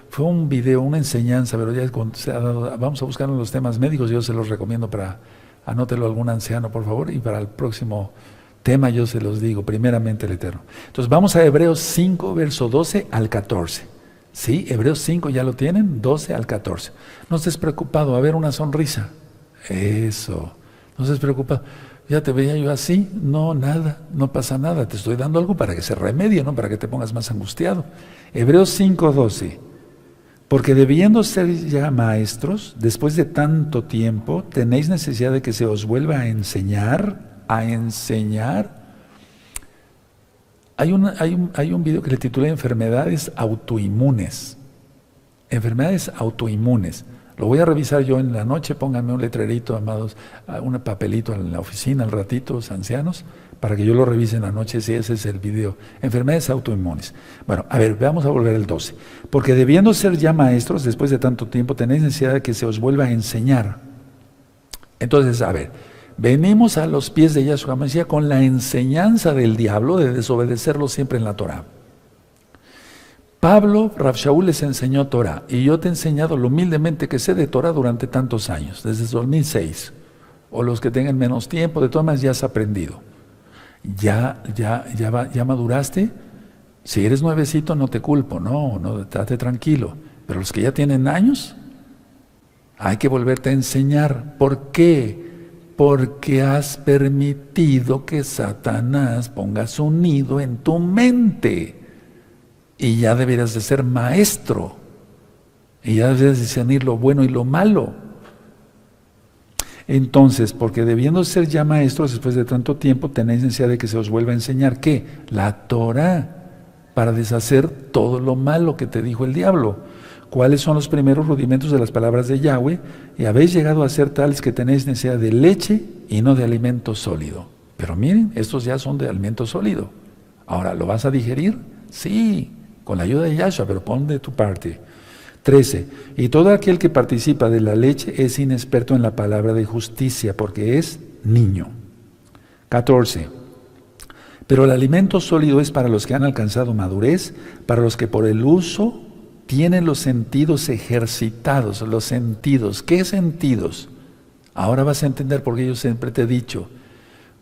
Fue un video, una enseñanza, pero ya se ha dado, vamos a buscar en los temas médicos, yo se los recomiendo anótelo a algún anciano, por favor, y para el próximo tema yo se los digo, primeramente el Eterno. Entonces vamos a Hebreos 5, verso 12 al 14. ¿Sí? Hebreos 5, ¿ya lo tienen? 12 al 14. No estés preocupado, a ver una sonrisa. Eso, no estés preocupado. Ya te veía yo así, no, nada, no pasa nada, te estoy dando algo para que se remedie, no para que te pongas más angustiado. Hebreos 5:12, porque debiendo ser ya maestros, después de tanto tiempo, tenéis necesidad de que se os vuelva a enseñar. Hay un video que le titulé Enfermedades autoinmunes. Enfermedades autoinmunes. Lo voy a revisar yo en la noche, pónganme un letrerito, amados, un papelito en la oficina al ratito, ancianos, para que yo lo revise en la noche, si ese es el video. Enfermedades autoinmunes. Bueno, a ver, vamos a volver al 12. Porque debiendo ser ya maestros, después de tanto tiempo, tenéis necesidad de que se os vuelva a enseñar. Entonces, a ver, venimos a los pies de Yahshua Mashiach con la enseñanza del diablo de desobedecerlo siempre en la Torah. Pablo, Rav Shaul les enseñó Torah, y yo te he enseñado lo humildemente que sé de Torah durante tantos años, desde 2006, o los que tengan menos tiempo, de todas maneras ya has aprendido. ¿Ya maduraste? Si eres nuevecito no te culpo, no, estate tranquilo, pero los que ya tienen años, hay que volverte a enseñar. ¿Por qué? Porque has permitido que Satanás ponga su nido en tu mente. Y ya deberías de ser maestro. Y ya deberías discernir lo bueno y lo malo. Entonces, porque debiendo ser ya maestros después de tanto tiempo, tenéis necesidad de que se os vuelva a enseñar ¿qué? La Torah, para deshacer todo lo malo que te dijo el diablo. ¿Cuáles son los primeros rudimentos de las palabras de Yahweh? Y habéis llegado a ser tales que tenéis necesidad de leche y no de alimento sólido. Pero miren, estos ya son de alimento sólido. Ahora, ¿lo vas a digerir? Sí, con la ayuda de Yahshua, pero pon de tu parte. 13. Y todo aquel que participa de la leche es inexperto en la palabra de justicia, porque es niño. 14. Pero el alimento sólido es para los que han alcanzado madurez, para los que por el uso tienen los sentidos ejercitados. Los sentidos, ¿qué sentidos? Ahora vas a entender por qué yo siempre te he dicho,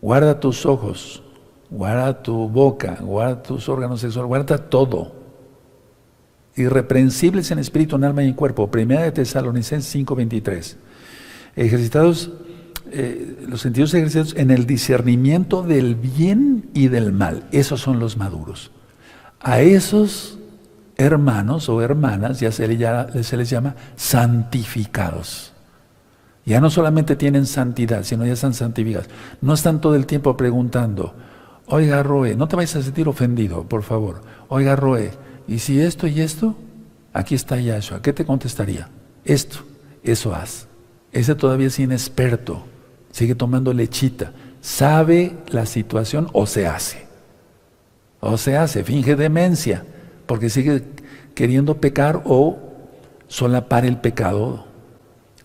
guarda tus ojos, guarda tu boca, guarda tus órganos sexuales, guarda todo. Irreprensibles en espíritu, en alma y en cuerpo. Primera de Tesalonicenses 5:23. Ejercitados, los sentidos ejercitados en el discernimiento del bien y del mal. Esos son los maduros. A esos hermanos o hermanas ya se les llama santificados. Ya no solamente tienen santidad, sino ya están santificados. No están todo el tiempo preguntando, oiga Roe, no te vayas a sentir ofendido, por favor. Oiga Roe, ¿y si esto y esto? Aquí está Yahshua. ¿Qué te contestaría? Esto, eso haz. Ese todavía es inexperto. Sigue tomando lechita. Sabe la situación o se hace. O se hace, finge demencia, porque sigue queriendo pecar o solapar el pecado.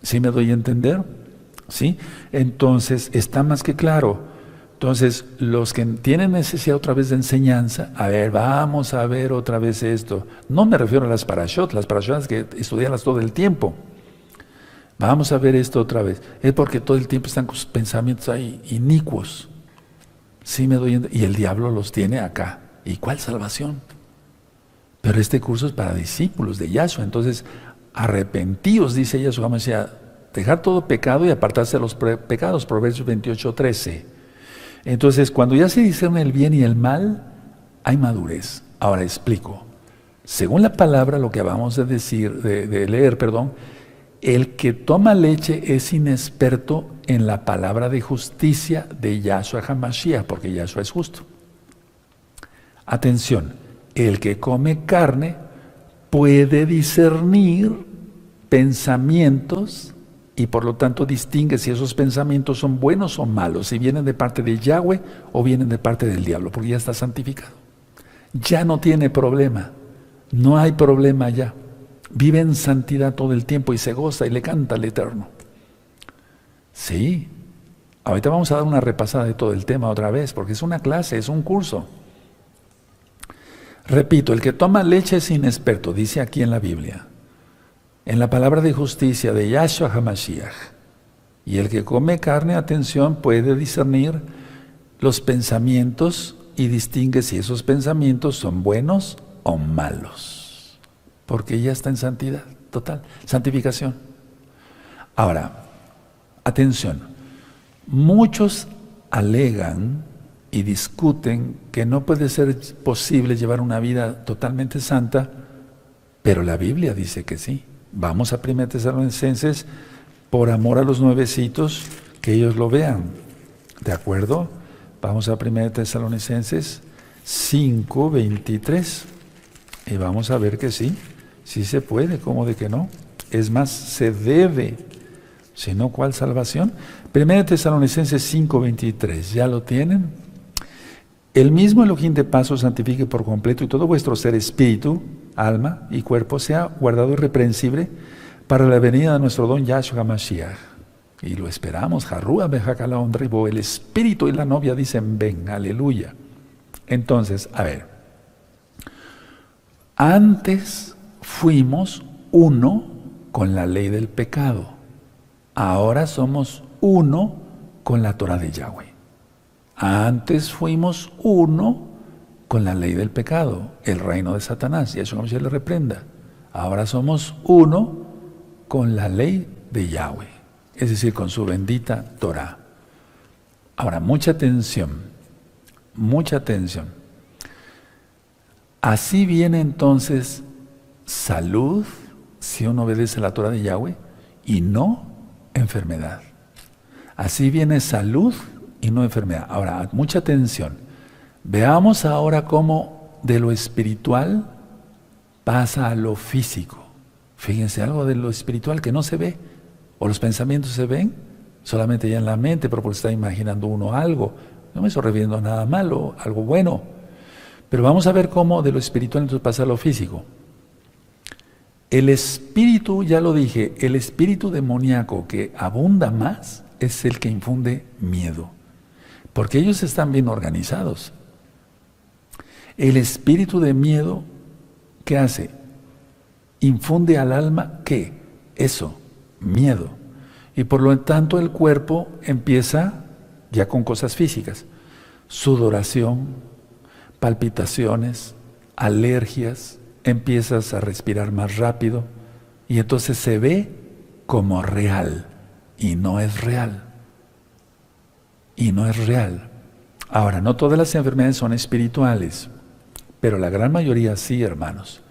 ¿Sí me doy a entender? ¿Sí? Entonces, está más que claro. Entonces, los que tienen necesidad otra vez de enseñanza, a ver, vamos a ver otra vez esto. No me refiero a las parashot que estudiarlas todo el tiempo. Vamos a ver esto otra vez. Es porque todo el tiempo están con sus pensamientos ahí inicuos. Sí me doy, y el diablo los tiene acá. ¿Y cuál salvación? Pero este curso es para discípulos de Yahshua. Entonces, arrepentidos, dice Yahshua Mashiach, dejar todo pecado y apartarse de los pecados. Proverbios 28:13. Entonces, cuando ya se discierne el bien y el mal, hay madurez. Ahora explico. Según la palabra, lo que acabamos de leer, el que toma leche es inexperto en la palabra de justicia de Yahshua HaMashiach, porque Yahshua es justo. Atención, el que come carne puede discernir pensamientos y por lo tanto distingue si esos pensamientos son buenos o malos, si vienen de parte de Yahweh o vienen de parte del diablo, porque ya está santificado. Ya no tiene problema, no hay problema ya. Vive en santidad todo el tiempo y se goza y le canta al Eterno. Sí, ahorita vamos a dar una repasada de todo el tema otra vez, porque es una clase, es un curso. Repito, el que toma leche es inexperto, dice aquí en la Biblia, en la palabra de justicia de Yahshua HaMashiach. Y el que come carne, atención, puede discernir los pensamientos y distingue si esos pensamientos son buenos o malos. Porque ya está en santidad, total, santificación. Ahora, atención, muchos alegan y discuten que no puede ser posible llevar una vida totalmente santa, pero la Biblia dice que sí. Vamos a 1 Tesalonicenses, por amor a los nuevecitos, que ellos lo vean, ¿de acuerdo? Vamos a 1 Tesalonicenses 5:23 y vamos a ver que sí. Sí se puede, ¿cómo de que no? Es más, se debe, si no, ¿cuál salvación? 1 Tesalonicenses 5:23, ¿ya lo tienen? El mismo Elohim de paz os santifique por completo y todo vuestro ser, espíritu, alma y cuerpo sea guardado irreprensible para la venida de nuestro don Yahshua HaMashiach. Y lo esperamos, Jarrúa Bejakalaon Ribo, el espíritu y la novia dicen ven, aleluya. Entonces, a ver, antes fuimos uno con la ley del pecado. Ahora somos uno con la Torah de Yahweh. Antes fuimos uno con la ley del pecado, el reino de Satanás. Y eso no se le reprenda. Ahora somos uno con la ley de Yahweh, es decir, con su bendita Torah. Ahora, mucha atención, mucha atención. Así viene entonces salud, si uno obedece la Torah de Yahweh, y no enfermedad. Así viene salud y no enfermedad. Ahora, mucha atención. Veamos ahora cómo de lo espiritual pasa a lo físico. Fíjense, algo de lo espiritual que no se ve, o los pensamientos se ven, solamente ya en la mente, pero porque está imaginando uno algo. No me estoy refiriendo a nada malo, algo bueno. Pero vamos a ver cómo de lo espiritual entonces pasa a lo físico. El espíritu, ya lo dije, el espíritu demoníaco que abunda más es el que infunde miedo, porque ellos están bien organizados. El espíritu de miedo, ¿qué hace? Infunde al alma, ¿qué? Eso, miedo. Y por lo tanto el cuerpo empieza ya con cosas físicas, sudoración, palpitaciones, alergias, empiezas a respirar más rápido y entonces se ve como real y no es real. Y no es real. Ahora, no todas las enfermedades son espirituales, pero la gran mayoría sí, hermanos.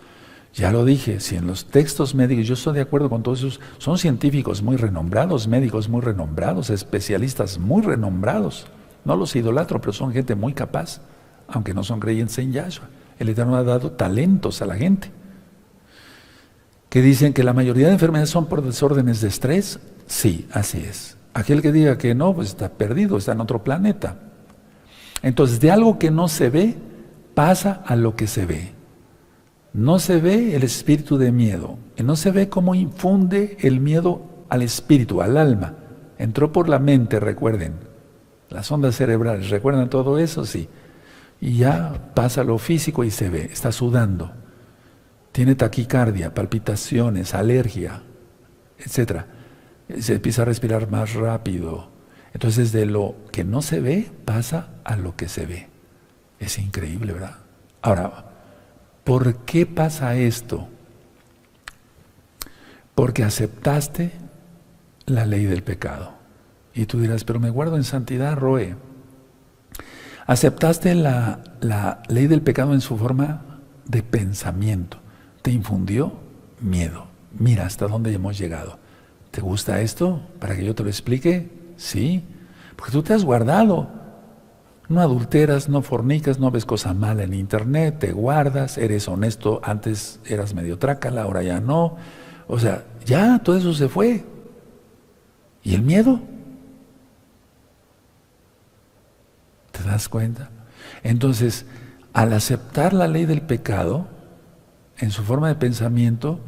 Ya lo dije, si en los textos médicos, yo estoy de acuerdo con todos esos, son científicos muy renombrados, médicos muy renombrados, especialistas muy renombrados. No los idolatro, pero son gente muy capaz, aunque no son creyentes en Yahshua. El Eterno ha dado talentos a la gente. Que dicen que la mayoría de enfermedades son por desórdenes de estrés. Sí, así es. Aquel que diga que no, pues está perdido, está en otro planeta. Entonces, de algo que no se ve, pasa a lo que se ve. No se ve el espíritu de miedo. Y no se ve cómo infunde el miedo al espíritu, al alma. Entró por la mente, recuerden. Las ondas cerebrales, ¿recuerdan todo eso? Sí. Y ya pasa a lo físico y se ve, está sudando. Tiene taquicardia, palpitaciones, alergia, etc. Se empieza a respirar más rápido. Entonces, de lo que no se ve, pasa a lo que se ve. Es increíble, ¿verdad? Ahora, ¿por qué pasa esto? Porque aceptaste la ley del pecado. Y tú dirás, pero me guardo en santidad, Roe. Aceptaste la ley del pecado en su forma de pensamiento. Te infundió miedo. Mira hasta dónde hemos llegado. ¿Te gusta esto? ¿Para que yo te lo explique? Sí, porque tú te has guardado. No adulteras, no fornicas, no ves cosa mala en internet, te guardas, eres honesto, antes eras medio trácala, ahora ya no. O sea, ya todo eso se fue. ¿Y el miedo? ¿Te das cuenta? Entonces, al aceptar la ley del pecado, en su forma de pensamiento,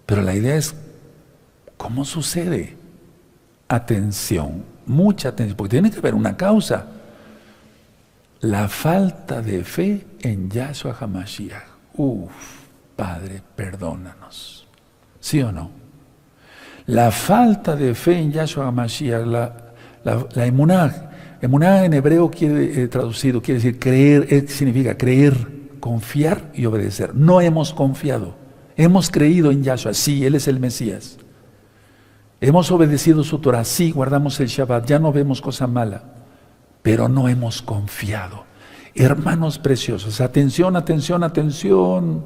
pero la idea es, ¿cómo sucede? Atención, mucha atención, porque tiene que haber una causa. La falta de fe en Yahshua HaMashiach. Padre, perdónanos. ¿Sí o no? La falta de fe en Yahshua HaMashiach, la emuná. Emuná en hebreo traducido quiere decir creer, significa creer, confiar y obedecer. No hemos confiado, hemos creído en Yahshua, sí, Él es el Mesías. Hemos obedecido su Torah, sí, guardamos el Shabbat, ya no vemos cosa mala, pero no hemos confiado. Hermanos preciosos, atención, atención, atención.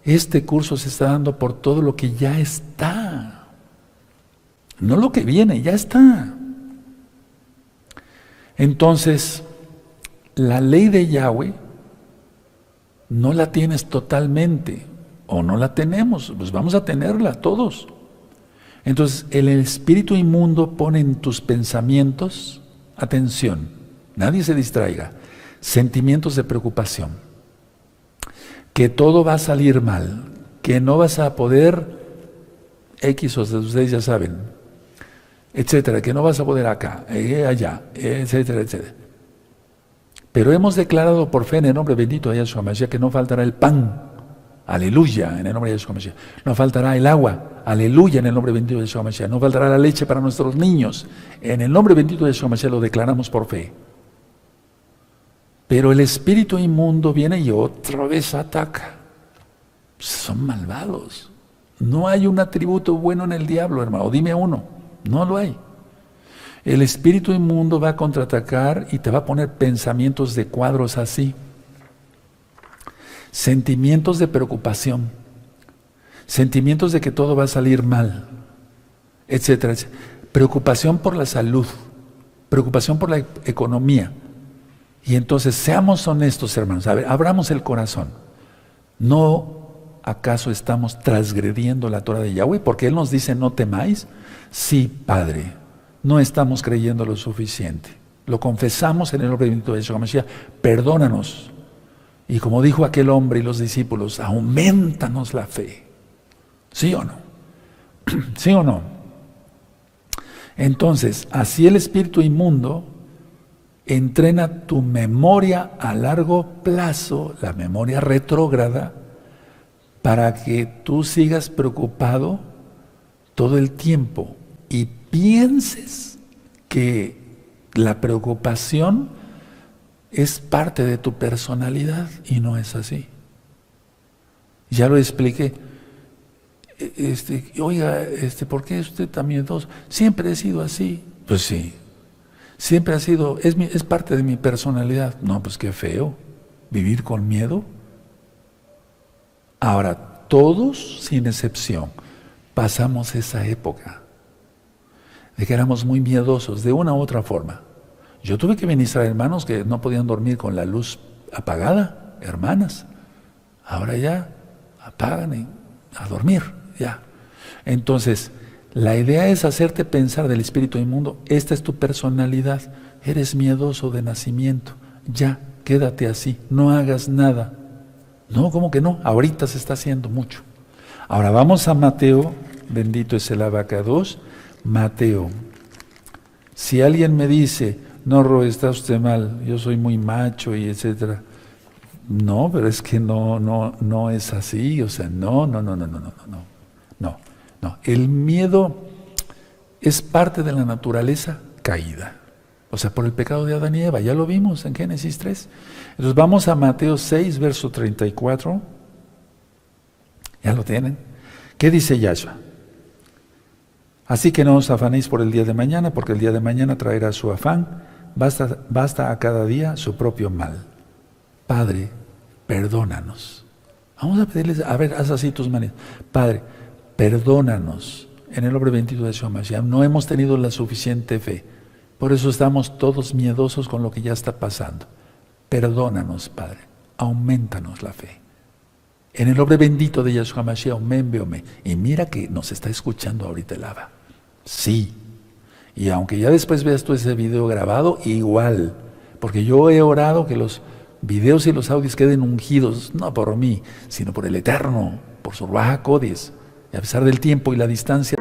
Este curso se está dando por todo lo que ya está. No lo que viene, ya está. Entonces, la ley de Yahweh no la tienes totalmente, o no la tenemos, pues vamos a tenerla todos. Entonces, el espíritu inmundo pone en tus pensamientos, atención, nadie se distraiga, sentimientos de preocupación, que todo va a salir mal, que no vas a poder, X, o sea, ustedes ya saben, etcétera, que no vas a poder acá, allá, etcétera, etcétera. Pero hemos declarado por fe en el nombre bendito de Yahshua Mashiach que no faltará el pan, aleluya, en el nombre de Yahshua Mashiach. No faltará el agua, aleluya, en el nombre bendito de Yahshua Mashiach. No faltará la leche para nuestros niños, en el nombre bendito de Yahshua Mashiach lo declaramos por fe. Pero el espíritu inmundo viene y otra vez ataca. Son malvados. No hay un atributo bueno en el diablo, hermano, dime uno, no lo hay. El espíritu inmundo va a contraatacar y te va a poner pensamientos de cuadros así. Sentimientos de preocupación. Sentimientos de que todo va a salir mal. Etcétera, etcétera. Preocupación por la salud. Preocupación por la economía. Y entonces seamos honestos, hermanos. A ver, abramos el corazón. ¿No acaso estamos transgrediendo la Torah de Yahweh? Porque Él nos dice no temáis. Sí, Padre. No estamos creyendo lo suficiente. Lo confesamos en el nombre bendito de Yahshua Mashiach. Perdónanos. Y como dijo aquel hombre y los discípulos, aumentanos la fe. ¿Sí o no? ¿Sí o no? Entonces, así el espíritu inmundo entrena tu memoria a largo plazo, la memoria retrógrada, para que tú sigas preocupado todo el tiempo y pienses que la preocupación es parte de tu personalidad y no es así. Ya lo expliqué. Oiga, ¿por qué usted tan miedoso? Siempre he sido así. Pues sí, siempre ha sido, es parte de mi personalidad. No, pues qué feo, vivir con miedo. Ahora, todos, sin excepción, pasamos esa época de que éramos muy miedosos, de una u otra forma. Yo tuve que ministrar hermanos que no podían dormir con la luz apagada, hermanas. Ahora ya apagan y a dormir, ya. Entonces, la idea es hacerte pensar del espíritu inmundo, esta es tu personalidad, eres miedoso de nacimiento, ya, quédate así, no hagas nada. No, ¿cómo que no? Ahorita se está haciendo mucho. Ahora vamos a Mateo, bendito es el abacados, Mateo. Si alguien me dice, no, Ro, está usted mal, yo soy muy macho y etcétera. No, pero es que no es así, o sea, no. El miedo es parte de la naturaleza caída. O sea, por el pecado de Adán y Eva, ya lo vimos en Génesis 3. Entonces vamos a Mateo 6, verso 34. Ya lo tienen. ¿Qué dice Yahshua? Así que no os afanéis por el día de mañana, porque el día de mañana traerá su afán. Basta a cada día su propio mal. Padre, perdónanos. Vamos a pedirles, a ver, haz así tus manos. Padre, perdónanos en el nombre bendito de Yeshua Mashiach. No hemos tenido la suficiente fe. Por eso estamos todos miedosos con lo que ya está pasando. Perdónanos, Padre. Aumentanos la fe. En el nombre bendito de Yeshua Mashiach, amén, amén. Y mira que nos está escuchando ahorita el Abba. Sí. Y aunque ya después veas tú ese video grabado, igual. Porque yo he orado que los videos y los audios queden ungidos, no por mí, sino por el Eterno, por su Ruaj HaKodesh. Y a pesar del tiempo y la distancia,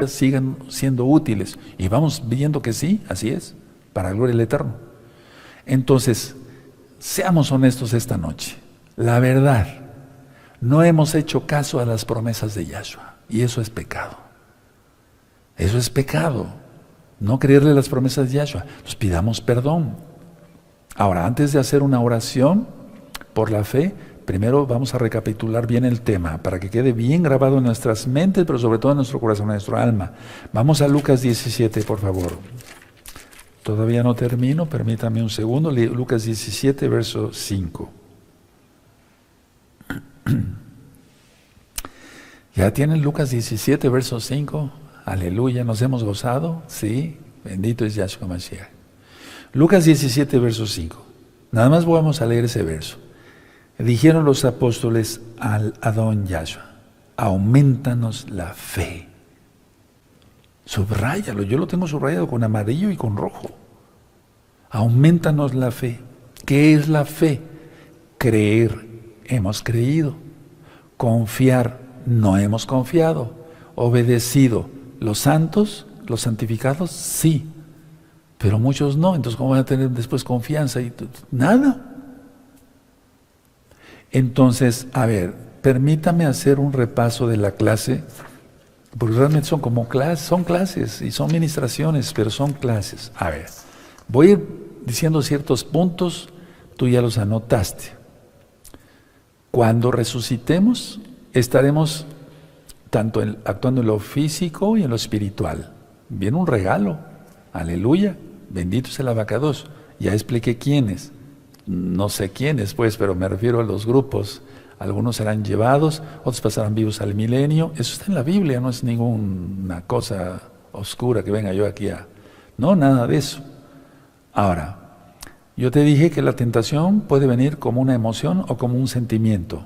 sigan siendo útiles. Y vamos viendo que sí, así es, para la gloria del Eterno. Entonces, seamos honestos esta noche. La verdad, no hemos hecho caso a las promesas de Yahshua. Y eso es pecado. Eso es pecado. No creerle las promesas de Yahshua. Nos pidamos perdón. Ahora, antes de hacer una oración por la fe, primero vamos a recapitular bien el tema para que quede bien grabado en nuestras mentes, pero sobre todo en nuestro corazón, en nuestro alma. Vamos a Lucas 17, por favor. Todavía no termino, permítame un segundo. Lucas 17, verso 5. ¿Ya tienen Lucas 17, verso 5? Aleluya, ¿nos hemos gozado? Sí, bendito es Yahshua Mashiach. Lucas 17, verso 5. Nada más vamos a leer ese verso. Dijeron los apóstoles al Adón Yahshua, aumentanos la fe. Subráyalo, yo lo tengo subrayado con amarillo y con rojo. Aumentanos la fe. ¿Qué es la fe? Creer, hemos creído. Confiar, no hemos confiado. Obedecido, los santos, los santificados, sí. Pero muchos no, entonces ¿cómo van a tener después confianza? Nada. Entonces, a ver, permítame hacer un repaso de la clase, porque realmente son como clases, son clases y son ministraciones, pero son clases. A ver, voy a ir diciendo ciertos puntos, tú ya los anotaste. Cuando resucitemos, estaremos tanto actuando en lo físico y en lo espiritual. Viene un regalo, aleluya, bendito es el abacados. Ya expliqué quiénes. No sé quiénes, pues, pero me refiero a los grupos. Algunos serán llevados, otros pasarán vivos al milenio. Eso está en la Biblia, no es ninguna cosa oscura que venga yo aquí a... No, nada de eso. Ahora, yo te dije que la tentación puede venir como una emoción o como un sentimiento.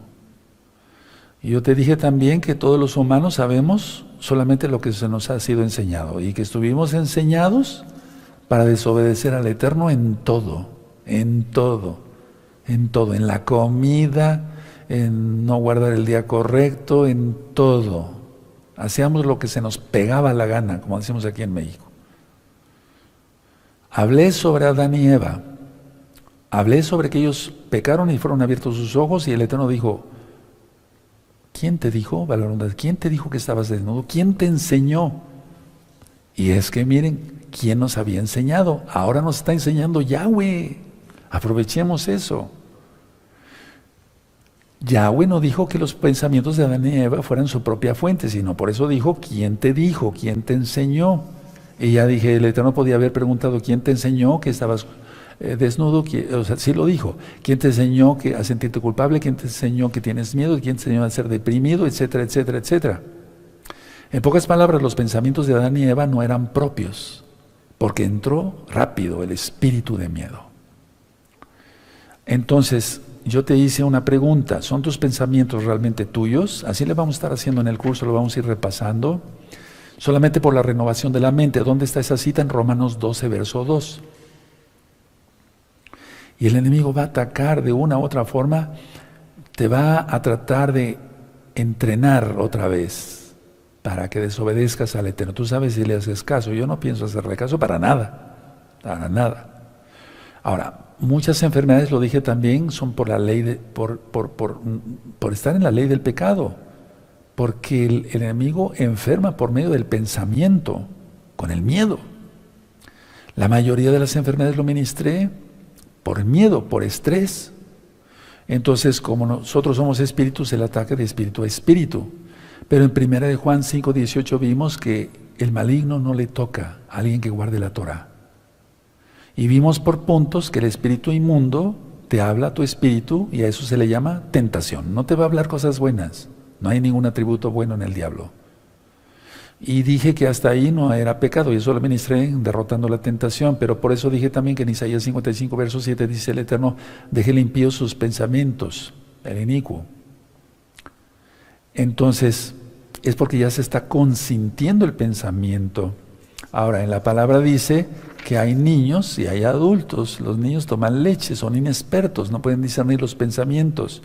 Y yo te dije también que todos los humanos sabemos solamente lo que se nos ha sido enseñado y que estuvimos enseñados para desobedecer al Eterno en todo. En todo, en la comida, en no guardar el día correcto, en todo. Hacíamos lo que se nos pegaba la gana, como decimos aquí en México. Hablé sobre Adán y Eva, hablé sobre que ellos pecaron y fueron abiertos sus ojos y el Eterno dijo, ¿quién te dijo, quién te dijo que estabas desnudo? ¿Quién te enseñó? Y es que miren, ¿quién nos había enseñado? Ahora nos está enseñando Yahweh. Aprovechemos eso. Yahweh no dijo que los pensamientos de Adán y Eva fueran su propia fuente, sino por eso dijo, ¿quién te dijo? ¿Quién te enseñó? Y ya dije, el Eterno podía haber preguntado, ¿quién te enseñó que estabas desnudo? O sea, sí lo dijo. ¿Quién te enseñó a sentirte culpable? ¿Quién te enseñó que tienes miedo? ¿Quién te enseñó a ser deprimido? Etcétera, etcétera, etcétera. En pocas palabras, los pensamientos de Adán y Eva no eran propios, porque entró rápido el espíritu de miedo. Entonces, yo te hice una pregunta, ¿son tus pensamientos realmente tuyos? Así le vamos a estar haciendo en el curso, lo vamos a ir repasando. Solamente por la renovación de la mente. ¿Dónde está esa cita? En Romanos 12, verso 2. Y el enemigo va a atacar de una u otra forma, te va a tratar de entrenar otra vez para que desobedezcas al Eterno. Tú sabes si le haces caso. Yo no pienso hacerle caso para nada, para nada. Ahora, muchas enfermedades, lo dije también, son por la ley por estar en la ley del pecado, porque el enemigo enferma por medio del pensamiento, con el miedo. La mayoría de las enfermedades lo ministré por miedo, por estrés. Entonces, como nosotros somos espíritus, el ataque de espíritu a espíritu. Pero en 1 de Juan 5:18 vimos que el maligno no le toca a alguien que guarde la Torah. Y vimos por puntos que el espíritu inmundo te habla a tu espíritu y a eso se le llama tentación. No te va a hablar cosas buenas. No hay ningún atributo bueno en el diablo. Y dije que hasta ahí no era pecado, y eso lo ministré derrotando la tentación, pero por eso dije también que en Isaías 55, verso 7 dice el Eterno, deje limpios sus pensamientos, el inicuo. Entonces, es porque ya se está consintiendo el pensamiento. Ahora, en la palabra dice que hay niños y hay adultos. Los niños toman leche, son inexpertos, no pueden discernir los pensamientos.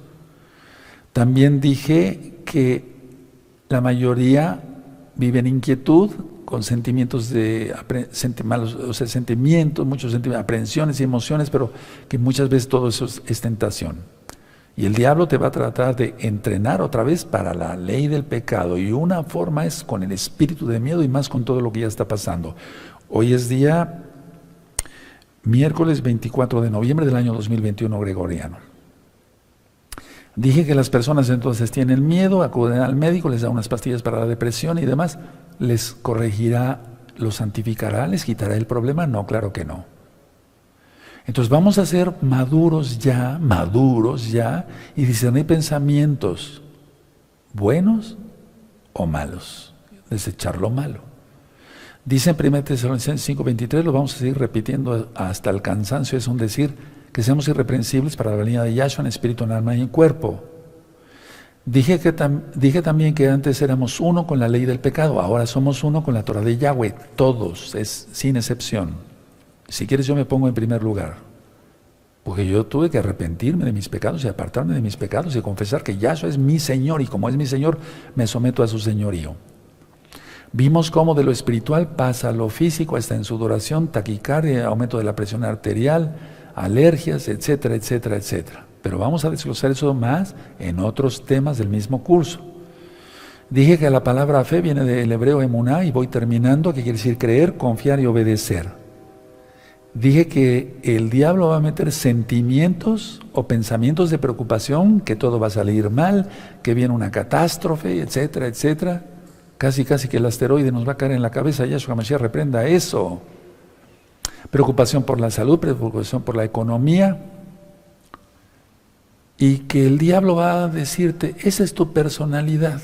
También dije que la mayoría vive en inquietud, con sentimientos de malos, o sea, sentimientos, muchos sentimientos, aprehensiones y emociones, pero que muchas veces todo eso es tentación. Y el diablo te va a tratar de entrenar otra vez para la ley del pecado. Y una forma es con el espíritu de miedo y más con todo lo que ya está pasando. Hoy es día miércoles 24 de noviembre del año 2021 gregoriano. Dije que las personas entonces tienen miedo, acuden al médico, les da unas pastillas para la depresión y demás, les corregirá, los santificará, les quitará el problema. No, claro que no. Entonces vamos a ser maduros ya, y discernir pensamientos buenos o malos, desechar lo malo. Dice en 1 Tesalonicenses 5:23, lo vamos a seguir repitiendo hasta el cansancio, es un decir, que seamos irreprensibles para la venida de Yahshua en espíritu, en alma y en cuerpo. Dije también que antes éramos uno con la ley del pecado, ahora somos uno con la Torah de Yahweh, todos, sin excepción. Si quieres yo me pongo en primer lugar, porque yo tuve que arrepentirme de mis pecados y apartarme de mis pecados y confesar que Yahshua es mi Señor, y como es mi Señor, me someto a su señorío. Vimos cómo de lo espiritual pasa a lo físico, hasta en sudoración, taquicardia, aumento de la presión arterial, alergias, etcétera, etcétera, etcétera. Pero vamos a desglosar eso más en otros temas del mismo curso. Dije que la palabra fe viene del hebreo emuná, y voy terminando, que quiere decir creer, confiar y obedecer. Dije que el diablo va a meter sentimientos o pensamientos de preocupación, que todo va a salir mal, que viene una catástrofe, etcétera, etcétera. Casi que el asteroide nos va a caer en la cabeza. Yahshua Mashiach reprenda eso. Preocupación por la salud, preocupación por la economía. Y que el diablo va a decirte, esa es tu personalidad.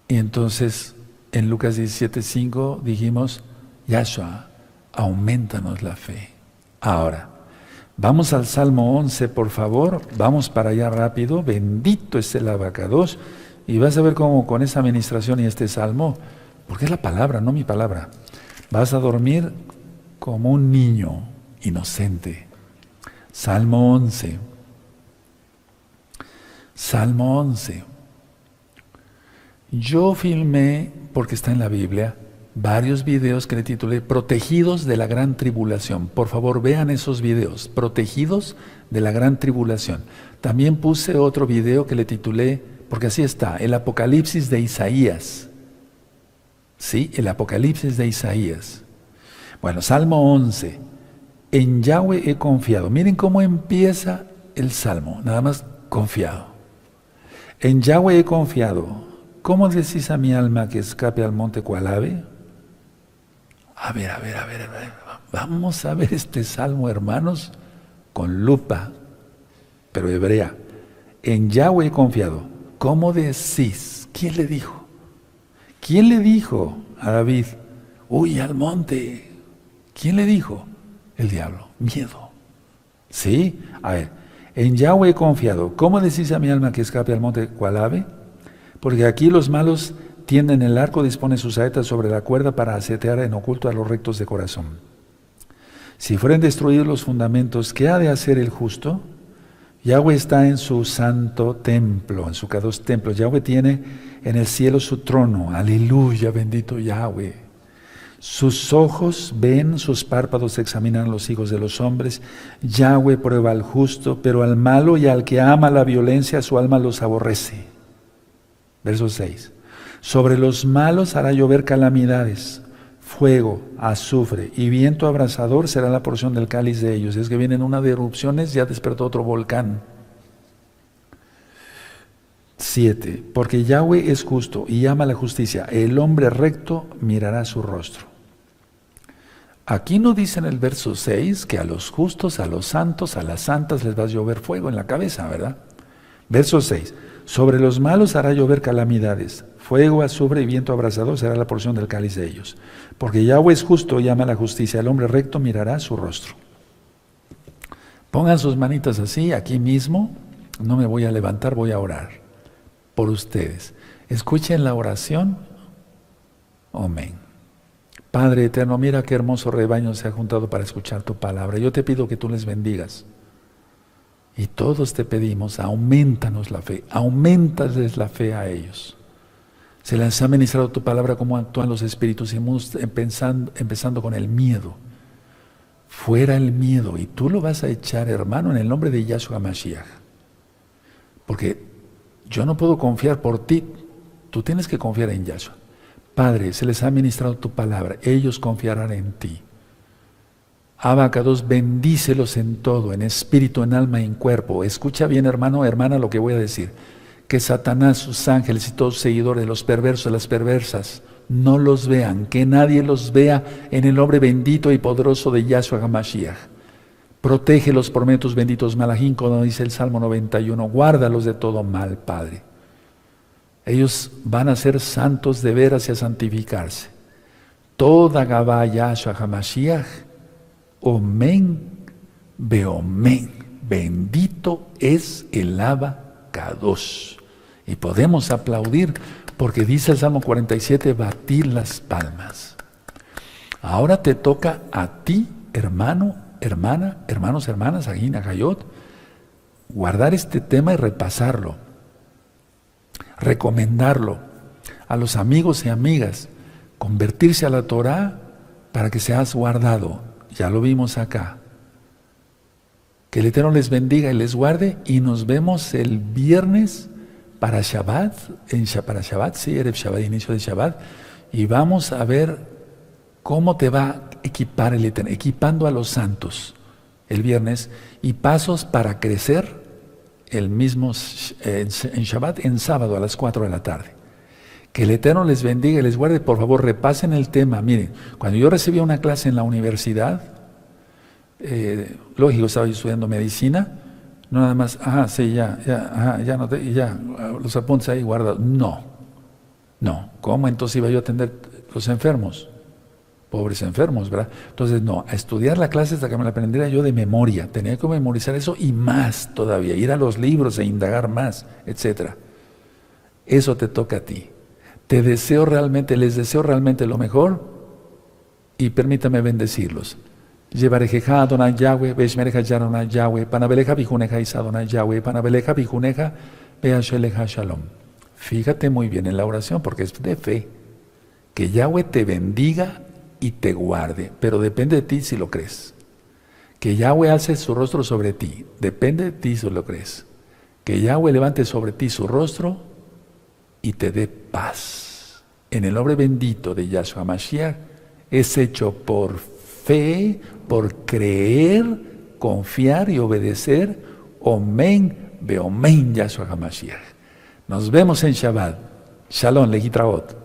Y entonces, en Lucas 17:5 dijimos, Yahshua, aumentanos la fe. Ahora, vamos al Salmo 11, por favor. Vamos para allá rápido. Bendito es el abacados. Y vas a ver cómo con esa administración y este salmo, porque es la palabra, no mi palabra, vas a dormir como un niño inocente. Salmo 11. Salmo 11. Yo filmé, porque está en la Biblia, varios videos que le titulé Protegidos de la Gran Tribulación. Por favor, vean esos videos, Protegidos de la Gran Tribulación. También puse otro video que le titulé, porque así está, el Apocalipsis de Isaías. Sí, el Apocalipsis de Isaías. Bueno, Salmo 11. En Yahweh he confiado. Miren cómo empieza el Salmo, nada más confiado. En Yahweh he confiado. ¿Cómo decís a mi alma que escape al monte cual ave? A ver. Vamos a ver este Salmo, hermanos, con lupa, pero hebrea. En Yahweh he confiado. ¿Cómo decís? ¿Quién le dijo? ¿Quién le dijo a David, huye al monte? ¿Quién le dijo? El diablo. Miedo. ¿Sí? A ver, En Yahweh he confiado. ¿Cómo decís a mi alma que escape al monte cual ave? Porque aquí los malos tienden el arco, disponen sus saetas sobre la cuerda para asetear en oculto a los rectos de corazón. Si fueren destruidos los fundamentos, ¿qué ha de hacer el justo? Yahweh está en su santo templo, en su Kadosh templo. Yahweh tiene en el cielo su trono. Aleluya, bendito Yahweh. Sus ojos ven, sus párpados examinan a los hijos de los hombres. Yahweh prueba al justo, pero al malo y al que ama la violencia, su alma los aborrece. Verso 6. Sobre los malos hará llover calamidades, fuego, azufre y viento abrasador será la porción del cáliz de ellos. Es que vienen una de erupciones, ya despertó otro volcán. 7. Porque Yahweh es justo y ama la justicia. El hombre recto mirará su rostro. Aquí no dice en el verso 6 que a los justos, a los santos, a las santas les va a llover fuego en la cabeza, ¿verdad? Verso 6. Sobre los malos hará llover calamidades, fuego, azufre y viento abrasador será la porción del cáliz de ellos. Porque Yahweh es justo y ama la justicia, el hombre recto mirará su rostro. Pongan sus manitas así, aquí mismo, no me voy a levantar, voy a orar por ustedes. Escuchen la oración. Amén. Padre eterno, mira qué hermoso rebaño se ha juntado para escuchar tu palabra. Yo te pido que tú les bendigas. Y todos te pedimos, aumentanos la fe, aumentales la fe a ellos. Se les ha ministrado tu palabra como actúan los espíritus inmundos, empezando con el miedo. Fuera el miedo, y tú lo vas a echar, hermano, en el nombre de Yahshua Mashiach. Porque yo no puedo confiar por ti, tú tienes que confiar en Yahshua. Padre, se les ha ministrado tu palabra, ellos confiarán en ti. Abacados, bendícelos en todo, en espíritu, en alma y en cuerpo. Escucha bien, hermano, hermana, lo que voy a decir. Que Satanás, sus ángeles y todos sus seguidores, los perversos, las perversas, no los vean, que nadie los vea en el nombre bendito y poderoso de Yahshua HaMashiach. Protégelos por medio de tus benditos malajim, como dice el Salmo 91, guárdalos de todo mal, Padre. Ellos van a ser santos de veras y a santificarse. Toda Gabá Yahshua HaMashiach, Omen, Beomen, bendito es el Abacados. Y podemos aplaudir porque dice el Salmo 47, batir las palmas. Ahora te toca a ti, hermano, hermana, hermanos, hermanas, Agin, Agayot, guardar este tema y repasarlo, recomendarlo a los amigos y amigas, convertirse a la Torah para que seas guardado. Ya lo vimos acá. Que el Eterno les bendiga y les guarde y nos vemos el viernes para Shabbat, para Shabbat, sí, Erev Shabbat, inicio de Shabbat, y vamos a ver cómo te va a equipar el Eterno, equipando a los santos el viernes y pasos para crecer el mismo en Shabbat, en sábado a las 4 de la tarde. Que el Eterno les bendiga y les guarde. Por favor, repasen el tema. Miren, cuando yo recibía una clase en la universidad, lógico, estaba yo estudiando medicina, no nada más, sí, ya noté, y ya, los apuntes ahí guardados. No, ¿cómo entonces iba yo a atender los enfermos? Pobres enfermos, ¿verdad? Entonces, no, a estudiar la clase hasta que me la aprendiera yo de memoria. Tenía que memorizar eso y más todavía, ir a los libros e indagar más, etc. Eso te toca a ti. Les deseo realmente lo mejor y permítame bendecirlos. Llevarejeja Adonai Yahweh, Beshmereja Adonai Yahweh, Panabeleja Bijuneja Isa Adonai Yahweh, Panabeleja Bijuneja Beasheleja Shalom. Fíjate muy bien en la oración porque es de fe. Que Yahweh te bendiga y te guarde, pero depende de ti si lo crees. Que Yahweh alce su rostro sobre ti, depende de ti si lo crees. Que Yahweh levante sobre ti su rostro y te dé paz. En el nombre bendito de Yahshua Mashiach es hecho por fe, por creer, confiar y obedecer. Omen, beomen Yahshua HaMashiach. Nos vemos en Shabbat. Shalom, lehitraot.